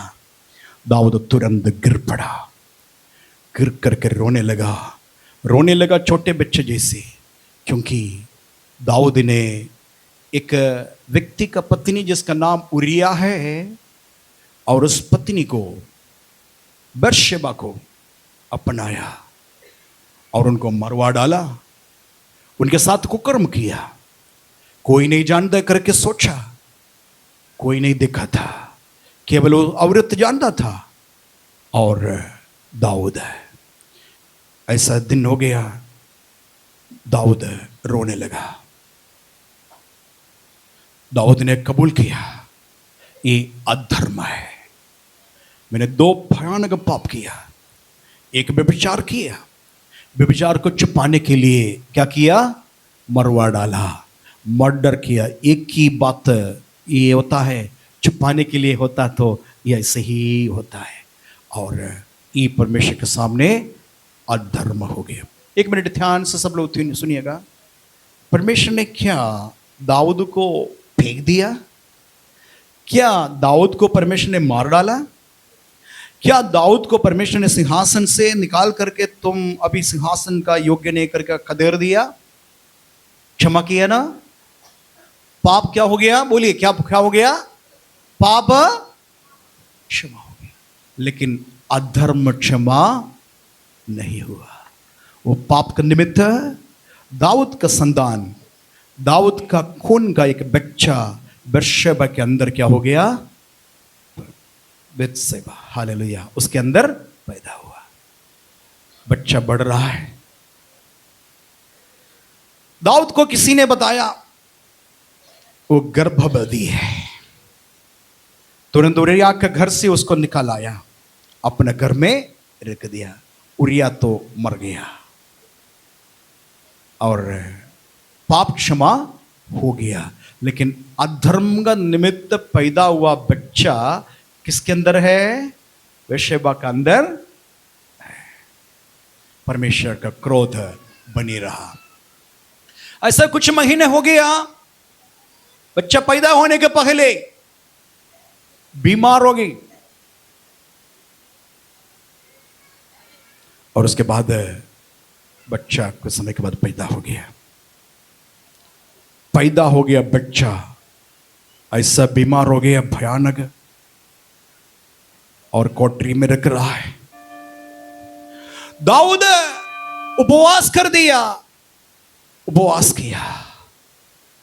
दाऊद तुरंत गिर पड़ा, गिर करके रोने लगा छोटे बच्चे जैसे, क्योंकि दाऊद ने एक व्यक्ति का पत्नी जिसका नाम उरिया है, और उस पत्नी को बर्शेबा को अपनाया और उनको मरवा डाला, उनके साथ कुकर्म किया। कोई नहीं जानता करके सोचा, कोई नहीं देखा था, केवल वो औरत जानता था। और दाऊद, ऐसा दिन हो गया, दाऊद रोने लगा। दाऊद ने कबूल किया, ये अधर्म है, मैंने 2 भयानक पाप किया। एक व्यभिचार किया, व्यभिचार को छुपाने के लिए क्या किया, मरवा डाला, मर्डर किया। एक ही बात ये होता है, छुपाने के लिए होता तो ये ऐसे ही होता है, और ये परमेश्वर के सामने अधर्म हो गया। 1 मिनट ध्यान से सब लोग सुनिएगा। परमेश्वर ने क्या दाऊद को फेंक दिया? क्या दाऊद को परमेश्वर ने मार डाला? क्या दाऊद को परमेश्वर ने सिंहासन से निकाल करके तुम अभी सिंहासन का योग्य नहीं करके खदेड़ दिया? क्षमा किया ना? पाप क्या हो गया? बोलिए क्या हो गया? पाप क्षमा हो गया। लेकिन अधर्म क्षमा नहीं हुआ। वो पाप का निमित्त दाऊद का संतान, दाऊद का खून का एक बच्चा बेर्शेबा के अंदर क्या हो गया? बेत्शेबा, हालेलुया, उसके अंदर पैदा हुआ। बच्चा बढ़ रहा है। दाऊद को किसी ने बताया वो गर्भवती है। तुरंत उरिया के घर से उसको निकाल आया, अपने घर में रख दिया। उरिया तो मर गया और पाप क्षमा हो गया। लेकिन अधर्म का निमित्त पैदा हुआ बच्चा किसके अंदर है? बेर्शेबा का अंदर है। परमेश्वर का क्रोध बनी रहा। ऐसा कुछ महीने हो गया, बच्चा पैदा होने के पहले बीमार हो गई और उसके बाद बच्चा कुछ समय के बाद पैदा हो गया। पैदा हो गया बच्चा, ऐसा बीमार हो गया भयानक, और कोठरी में रख रहा है। दाऊद उपवास कर दिया, उपवास किया।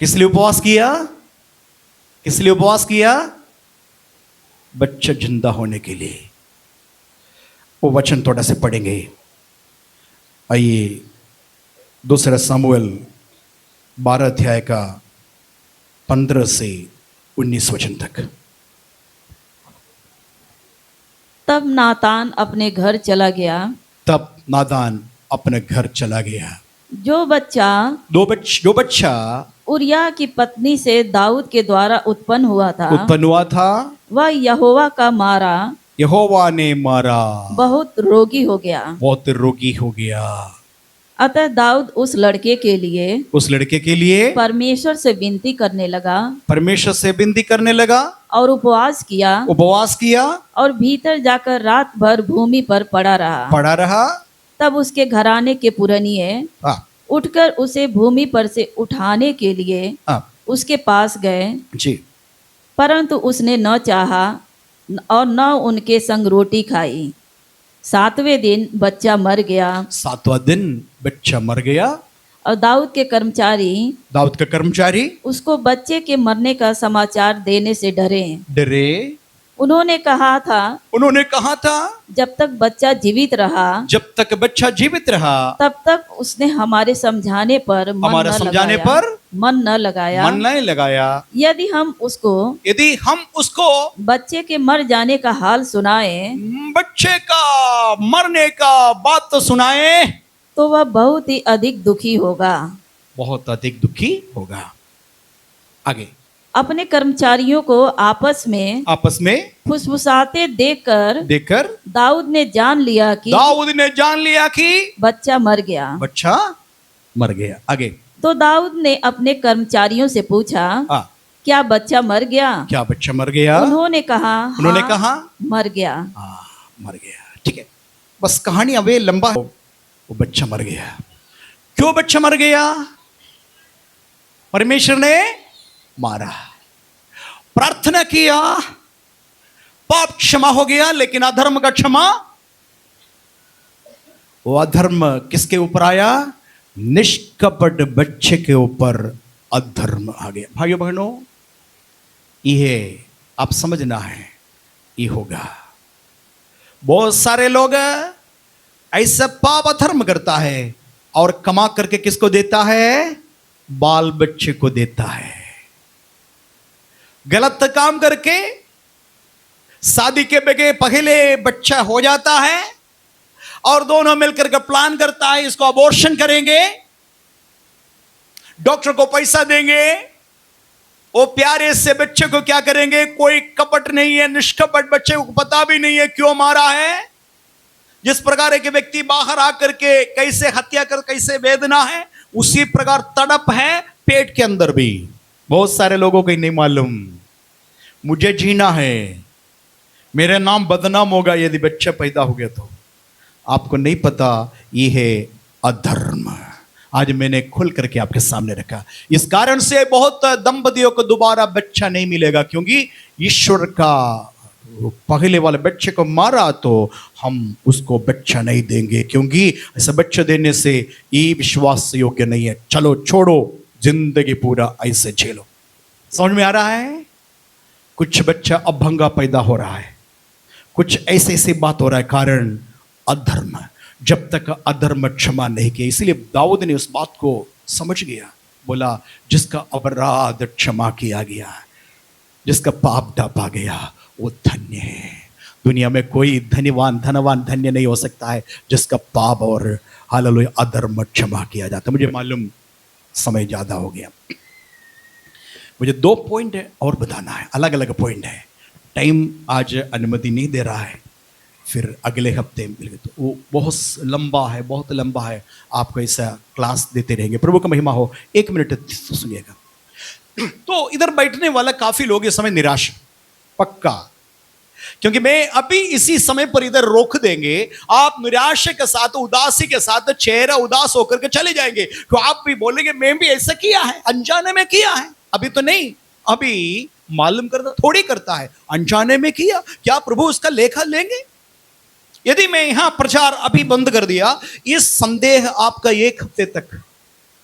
किस लिए उपवास किया? किस लिए उपवास किया? बच्चा जिंदा होने के लिए। वो वचन थोड़ा से पढ़ेंगे। आइए, दूसरा सामुएल 12 अध्याय का 15 से 19 वचन तक। तब नातान अपने घर चला गया। तब नातान अपने घर चला गया। जो बच्चा उरिया की पत्नी से दाऊद के द्वारा उत्पन्न हुआ था वह यहोवा का मारा, यहोवा ने मारा, बहुत रोगी हो गया। बहुत रोगी हो गया। अतः दाऊद उस लड़के के लिए परमेश्वर से विनती करने लगा, परमेश्वर से विनती करने लगा और उपवास किया और भीतर जाकर रात भर भूमि पर पड़ा रहा। तब उसके घराने के पुरनिये उठकर उसे भूमि पर से उठाने के लिए उसके पास गए जी, परंतु उसने न चाहा और न उनके संग रोटी खाई। 7वें दिन बच्चा मर गया। 7वां दिन बच्चा मर गया। और दाऊद के कर्मचारी उसको बच्चे के मरने का समाचार देने से डरे। उन्होंने कहा था जब तक बच्चा जीवित रहा तब तक उसने हमारे समझाने पर मन न लगाया। यदि हम उसको बच्चे के मर जाने का हाल सुनाए, बच्चे का मरने का बात तो सुनाए, तो वह बहुत ही अधिक दुखी होगा। आगे, अपने कर्मचारियों को आपस में फुसफुसाते देखकर दाऊद ने जान लिया कि बच्चा मर गया। आगे, तो दाऊद ने अपने कर्मचारियों से पूछा, क्या बच्चा मर गया? उन्होंने कहा मर गया। ठीक है, बस कहानी अबे लंबा है। वो बच्चा मर गया। क्यों बच्चा मर गया? परमेश्वर ने मारा। प्रार्थना किया, पाप क्षमा हो गया, लेकिन अधर्म का क्षमा। वो अधर्म किसके ऊपर आया? निष्कपट बच्चे के ऊपर अधर्म आ गया। भाइयों बहनों, ये आप समझना है, ये होगा। बहुत सारे लोग ऐसा पाप अधर्म करता है और कमा करके किसको देता है? बाल बच्चे को देता है। गलत काम करके शादी के पहले बच्चा हो जाता है और दोनों मिलकर के प्लान करता है इसको अबॉर्शन करेंगे, डॉक्टर को पैसा देंगे, वो प्यारे से बच्चे को क्या करेंगे? कोई कपट नहीं है, निष्कपट बच्चे को पता भी नहीं है क्यों मारा है। जिस प्रकार के व्यक्ति बाहर आकर के कैसे हत्या कर, कैसे वेदना है, उसी प्रकार तड़प है पेट के अंदर भी। बहुत सारे लोगों को नहीं मालूम, मुझे जीना है, मेरा नाम बदनाम होगा यदि बच्चा पैदा हो गया तो। आपको नहीं पता ये है अधर्म। आज मैंने खुल करके आपके सामने रखा। इस कारण से बहुत दंपतियों को दोबारा बच्चा नहीं मिलेगा, क्योंकि ईश्वर का पहले वाले बच्चे को मारा तो हम उसको बच्चा नहीं देंगे, क्योंकि ऐसा बच्चा देने से ये विश्वास योग्य नहीं है। चलो छोड़ो, जिंदगी पूरा ऐसे झेलो। समझ में आ रहा है? कुछ बच्चा अभंगा पैदा हो रहा है, कुछ ऐसे ऐसे बात हो रहा है, कारण अधर्म। जब तक अधर्म क्षमा नहीं किया, इसलिए दाऊद ने उस बात को समझ गया, बोला जिसका अपराध क्षमा किया गया, जिसका पाप ढापा गया, वो धन्य है। दुनिया में कोई धनवान धन्य नहीं हो सकता है जिसका पाप और हालेलुया अधर्म क्षमा किया जाता। मुझे मालूम समय ज्यादा हो गया, मुझे 2 पॉइंट और बताना है, अलग अलग पॉइंट है। टाइम आज अनुमति नहीं दे रहा है, फिर अगले हफ्ते मिलेंगे। तो वो बहुत लंबा है, बहुत लंबा है, आपको ऐसा क्लास देते रहेंगे। प्रभु का महिमा हो। 1 मिनट सुनिएगा। तो इधर बैठने वाला काफी लोग इस समय निराश, पक्का, क्योंकि मैं अभी इसी समय पर इधर रोक देंगे, आप निराशा के साथ, उदासी के साथ चेहरा उदास होकर के चले जाएंगे। तो आप भी बोलेंगे मैं भी ऐसा किया है, अनजाने में किया है। अभी तो नहीं, अभी मालूम करता थोड़ी करता है, अनजाने में किया, क्या प्रभु उसका लेखा लेंगे? यदि मैं यहां प्रचार अभी बंद कर दिया, इस संदेह आपका 1 हफ्ते तक,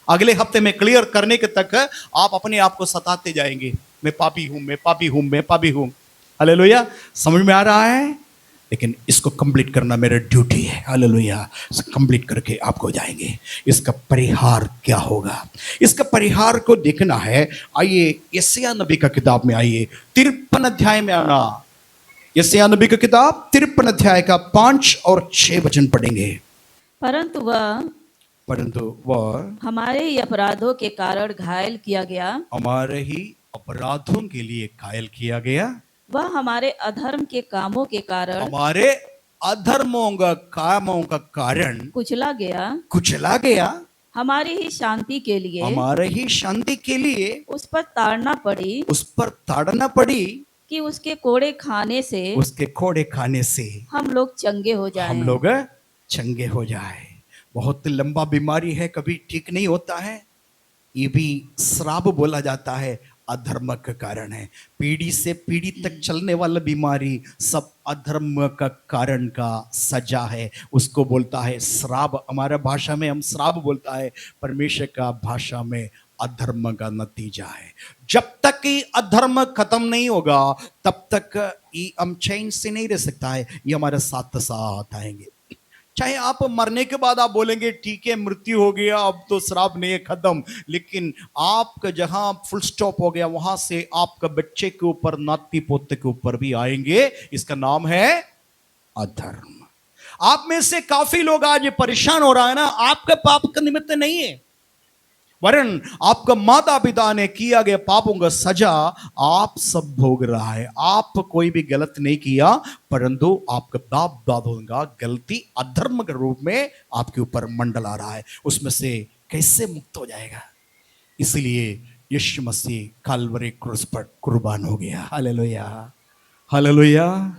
अगले हफ्ते में क्लियर करने के तक आप अपने आप को सताते जाएंगे, मैं पापी हूं, मैं पापी हूं, मैं पापी हूं। हालेलुया, समझ में आ रहा है? लेकिन इसको कंप्लीट करना मेरा ड्यूटी है। हालेलुया, कंप्लीट करके आपको जाएंगे। इसका परिहार क्या होगा, इसका परिहार को देखना है। आइए यशायाह नबी का किताब में आइए, 53 अध्याय में आना। यशायाह नबी का किताब 53 अध्याय का 5 और 6 वचन पढ़ेंगे। परंतु वह हमारे ही अपराधों के कारण घायल किया गया, हमारे ही अपराधों के लिए घायल किया गया, वह हमारे अधर्म के कामों के कारण, हमारे अधर्मों का कामों का कारण कुचला गया, हमारी ही शांति के लिए, हमारे ही शांति के लिए उस पर ताड़ना पड़ी कि उसके कोड़े खाने से हम लोग चंगे हो जाए। बहुत लंबा बीमारी है, कभी ठीक नहीं होता है, ये भी श्राप बोला जाता है, अधर्म का कारण है। पीढ़ी से पीढ़ी तक चलने वाला बीमारी सब अधर्म का कारण का सजा है, उसको बोलता है श्राप। हमारा भाषा में हम श्राप बोलता है, परमेश्वर का भाषा में अधर्म का नतीजा है। जब तक कि अधर्म खत्म नहीं होगा तब तक ये हम चैन से नहीं रह सकता है, ये हमारे साथ साथ आएंगे। चाहे आप मरने के बाद आप बोलेंगे ठीक है मृत्यु हो गया, अब तो श्राप नहीं है, खत्म, लेकिन आपका जहां फुल स्टॉप हो गया वहां से आपका बच्चे के ऊपर, नाती पोते के ऊपर भी आएंगे। इसका नाम है अधर्म। आप में से काफी लोग आज परेशान हो रहा है ना, आपके पाप का निमित्त नहीं है, वरन आपका माता पिता ने किया गया पापों का सजा आप सब भोग रहा है। आप कोई भी गलत नहीं किया, परंतु आपका बाप दादों का गलती अधर्म के रूप में आपके ऊपर मंडल आ रहा है, उसमें से कैसे मुक्त हो जाएगा? इसलिए यीशु मसीह कलवरी क्रूस पर कुर्बान हो गया। Hallelujah, hallelujah.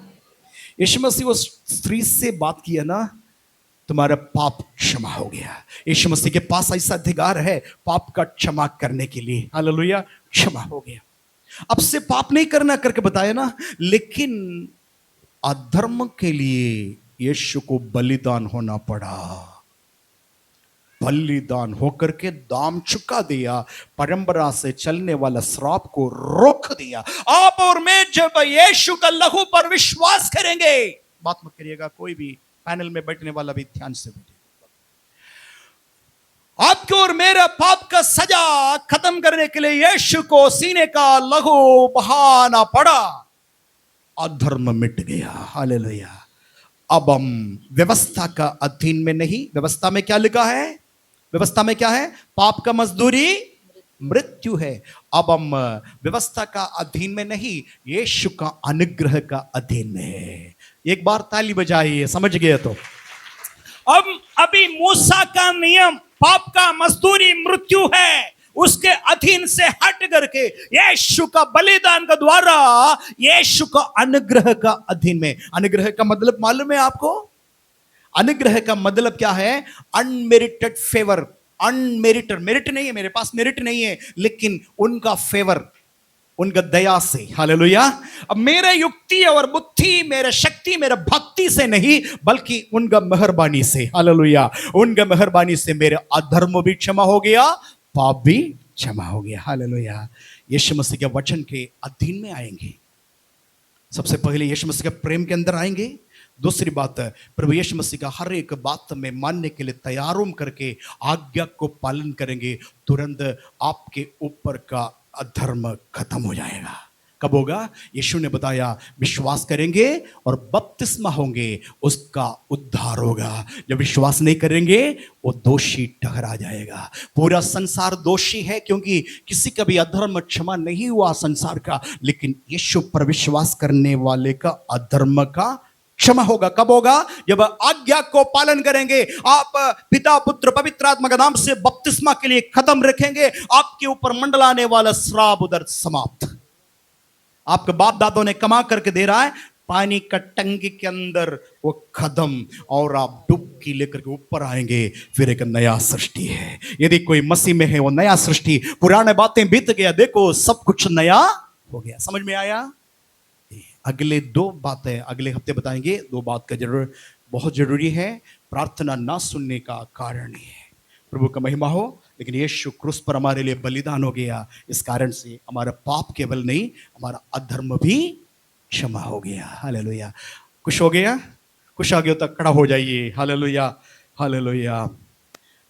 यीशु मसीह उस स्त्री से बात किया ना, तुम्हारा पाप क्षमा हो गया। यीशु मसीह के पास ऐसा अधिकार है पाप का क्षमा करने के लिए। हालेलुया, क्षमा हो गया, अब से पाप नहीं करना करके बताया ना। लेकिन अधर्म के लिए यीशु को बलिदान होना पड़ा, बलिदान होकर के दाम चुका दिया, परंपरा से चलने वाला श्राप को रोक दिया। आप और मैं जब यीशु का लहू पर विश्वास करेंगे, बात मत करिएगा, कोई भी पैनल में बैठने वाला भी ध्यान से बैठे, आपको और मेरा पाप का सजा खत्म करने के लिए यीशु को सीने का लहू बहाना पड़ा, अधर्म मिट गया। हालेलुया। अब हम व्यवस्था का अधीन में नहीं। व्यवस्था में क्या लिखा है? व्यवस्था में क्या है? पाप का मजदूरी मृत्यु है। अब हम व्यवस्था का अधीन में नहीं, यीशु का अनुग्रह का अधीन में है। एक बार ताली बजाइए, समझ गए तो। अब अभी मूसा का नियम पाप का मजदूरी मृत्यु है, उसके अधीन से हट करके यीशु का बलिदान का द्वारा यीशु का अनुग्रह का अधीन में। अनुग्रह का मतलब मालूम है आपको? अनुग्रह का मतलब क्या है? Unmerited favour. अनमेरिटेड, मेरिट नहीं है, मेरे पास मेरिट नहीं है, लेकिन उनका फेवर, उनका दया से। हालेलुया। अब मेरे युक्ति और बुद्धि, मेरे शक्ति, मेरे भक्ति से नहीं, बल्कि उनका मेहरबानी से। हालेलुया। उनका मेहरबानी से मेरे अधर्म भी क्षमा हो गया, पाप भी क्षमा हो गया। हालेलुया। यीशु मसीह के वचन के अधीन में आएंगे। सबसे पहले यीशु मसीह के प्रेम के अंदर आएंगे। दूसरी बात, प्रभु यीशु मसीह का हर एक बात में मानने के लिए तैयार करके आज्ञा को पालन करेंगे, तुरंत आपके ऊपर का अधर्म खत्म हो जाएगा। कब होगा? यीशु ने बताया, विश्वास करेंगे और बपतिस्मा होंगे, उसका उद्धार होगा। जब विश्वास नहीं करेंगे वो दोषी ठहरा जाएगा। पूरा संसार दोषी है, क्योंकि किसी का भी अधर्म क्षमा नहीं हुआ संसार का, लेकिन यीशु पर विश्वास करने वाले का अधर्म का क्षमा होगा। कब होगा? जब आज्ञा को पालन करेंगे। आप पिता, पुत्र, पवित्र आत्मा के नाम से बपतिस्मा के लिए कदम रखेंगे, आपके ऊपर मंडलाने वाला श्राप उधर समाप्त। आपके बाप दादों ने कमा करके दे रहा है, पानी का टंकी के अंदर वो कदम, और आप डुबकी लेकर के ऊपर आएंगे, फिर एक नया सृष्टि है। यदि कोई मसीह में है, वो नया सृष्टि, पुराने बातें बीत गया, देखो सब कुछ नया हो गया। समझ में आया? अगले 2 बातें अगले हफ्ते बताएंगे। 2 बात का बहुत जरूरी है। प्रार्थना ना सुनने का कारण ही है। प्रभु का महिमा हो। लेकिन यीशु क्रूस पर हमारे लिए बलिदान हो गया, इस कारण से हमारा पाप केवल नहीं, हमारा अधर्म भी क्षमा हो गया। हालेलुया। खुश हो गया? खुश आ गया तो खड़ा हो जाइए। Hallelujah, hallelujah.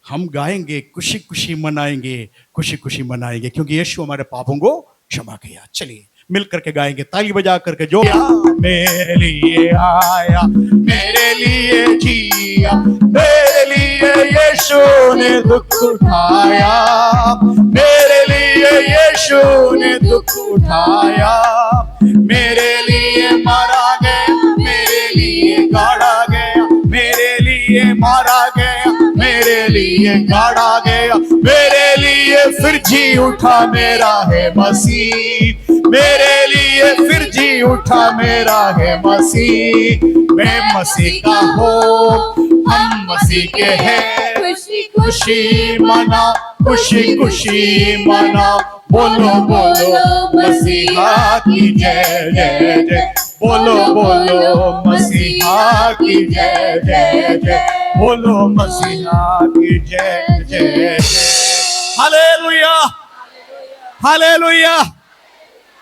हम गाएंगे, खुशी खुशी मनाएंगे, खुशी खुशी मनाएंगे, क्योंकि यीशु हमारे पापों को क्षमा किया। चलिए मिल करके गाएंगे, ताली बजा करके। जो मेरे लिए आया, मेरे लिए जिया, मेरे लिए यीशु ने दुख उठाया, मेरे लिए यीशु ने दुख उठाया, मेरे लिए मारा गया, मेरे लिए गाड़ा गया, मेरे लिए मारा गया, मेरे लिए गाड़ा गया, मेरे लिए फिर जी उठा मेरा है मसीह, मेरे लिए फिर जी उठा मेरा है मसीह। मैं मसीह का हूँ, हम मसीह के हैं, खुशी खुशी मना, खुशी खुशी मना, बोलो बोलो मसीहा की जय जय जय, बोलो बोलो मसीहा की जय जय जय, बोलो मसीहा की जय जय जय। Hallelujah, hallelujah,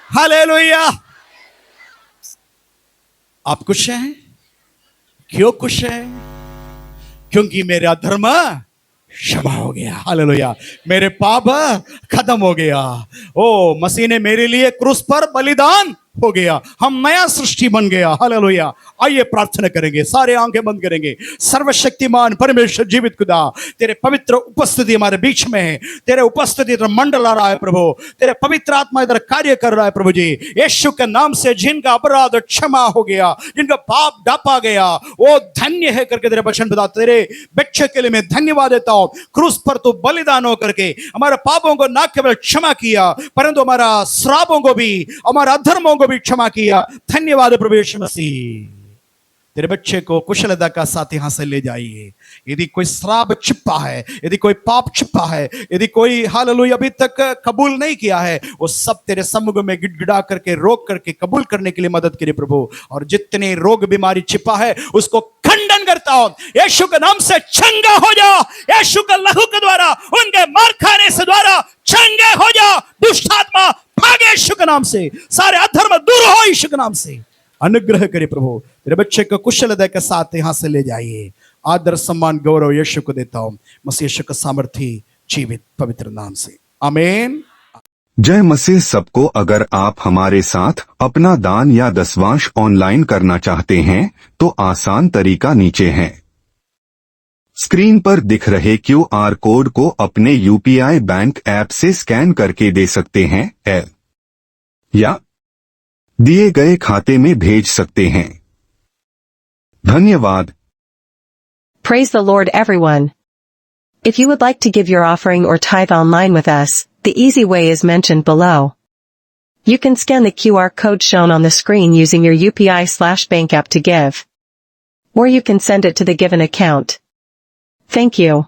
hallelujah. आप खुश हैं? क्यों खुश हैं? क्योंकि मेरा धर्म क्षमा हो गया। हालेलुया। मेरे पाप खत्म हो गया। ओ मसीह ने मेरे लिए क्रूस पर बलिदान हो गया, हम नया सृष्टि बन गया। हालेलुया। आइए प्रार्थना करेंगे, सारे आंखें बंद करेंगे। सर्वशक्तिमान परमेश्वर जीवित खुदा, तेरे पवित्र उपस्थिति हमारे बीच में है, तेरे उपस्थिति इधर मंडल आ रहा है प्रभु, तेरे पवित्र आत्मा इधर कार्य कर रहा है प्रभु जी। यीशु के नाम से जिनका अपराध क्षमा हो गया, जिनका पाप ढापा गया, वो धन्य है करके तेरे वचन बता। तेरे बच्चे के लिए मैं धन्यवाद देता हूं। क्रूस पर तो बलिदान हो करके हमारे पापों को न केवल क्षमा किया, परंतु हमारा श्रापों को भी, हमारा अधर्मों को भी क्षमा किया। धन्यवाद प्रभु यीशु मसीह। तेरे बच्चे को कुशलता का साथ यहां से ले जाइए। यदि कोई श्राप छिपा है, यदि कोई पाप छिपा है, यदि कोई हालेलुया अभी तक कबूल नहीं किया है, वो सब तेरे सम्मुख में गिड़गिड़ा करके, रोक करके कबूल करने के लिए मदद करे प्रभु। और जितने रोग बीमारी छिपा है उसको खंडन करता हूं, यीशु के नाम से चंगा हो जा। यीशु के लहू के द्वारा, उनके मार खाने से द्वारा चंगे हो जा। दुष्ट आत्मा भागे यीशु के नाम से, सारे अधर्म दूर हो यीशु के नाम से। अनुग्रह करे प्रभु। तेरे बच्चे को कुशलता के साथ यहां से ले जाइए। आदर सम्मान गौरव यीशु को देता हूं, मसीह यीशु का सामर्थी जीवित पवित्र नाम से, आमीन। जय मसीह सबको। अगर आप हमारे साथ अपना दान या दसवांश ऑनलाइन करना चाहते हैं तो आसान तरीका नीचे है। स्क्रीन पर दिख रहे QR कोड को अपने UPI बैंक ऐप से स्कैन करके दे सकते हैं या दिए गए खाते में भेज सकते हैं। धन्यवाद। Praise the Lord, everyone. If you would like to give your offering or tithe online with us, the easy way is mentioned below. You can scan the QR code shown on the screen using your UPI/bank app to give. Or you can send it to the given account. Thank you.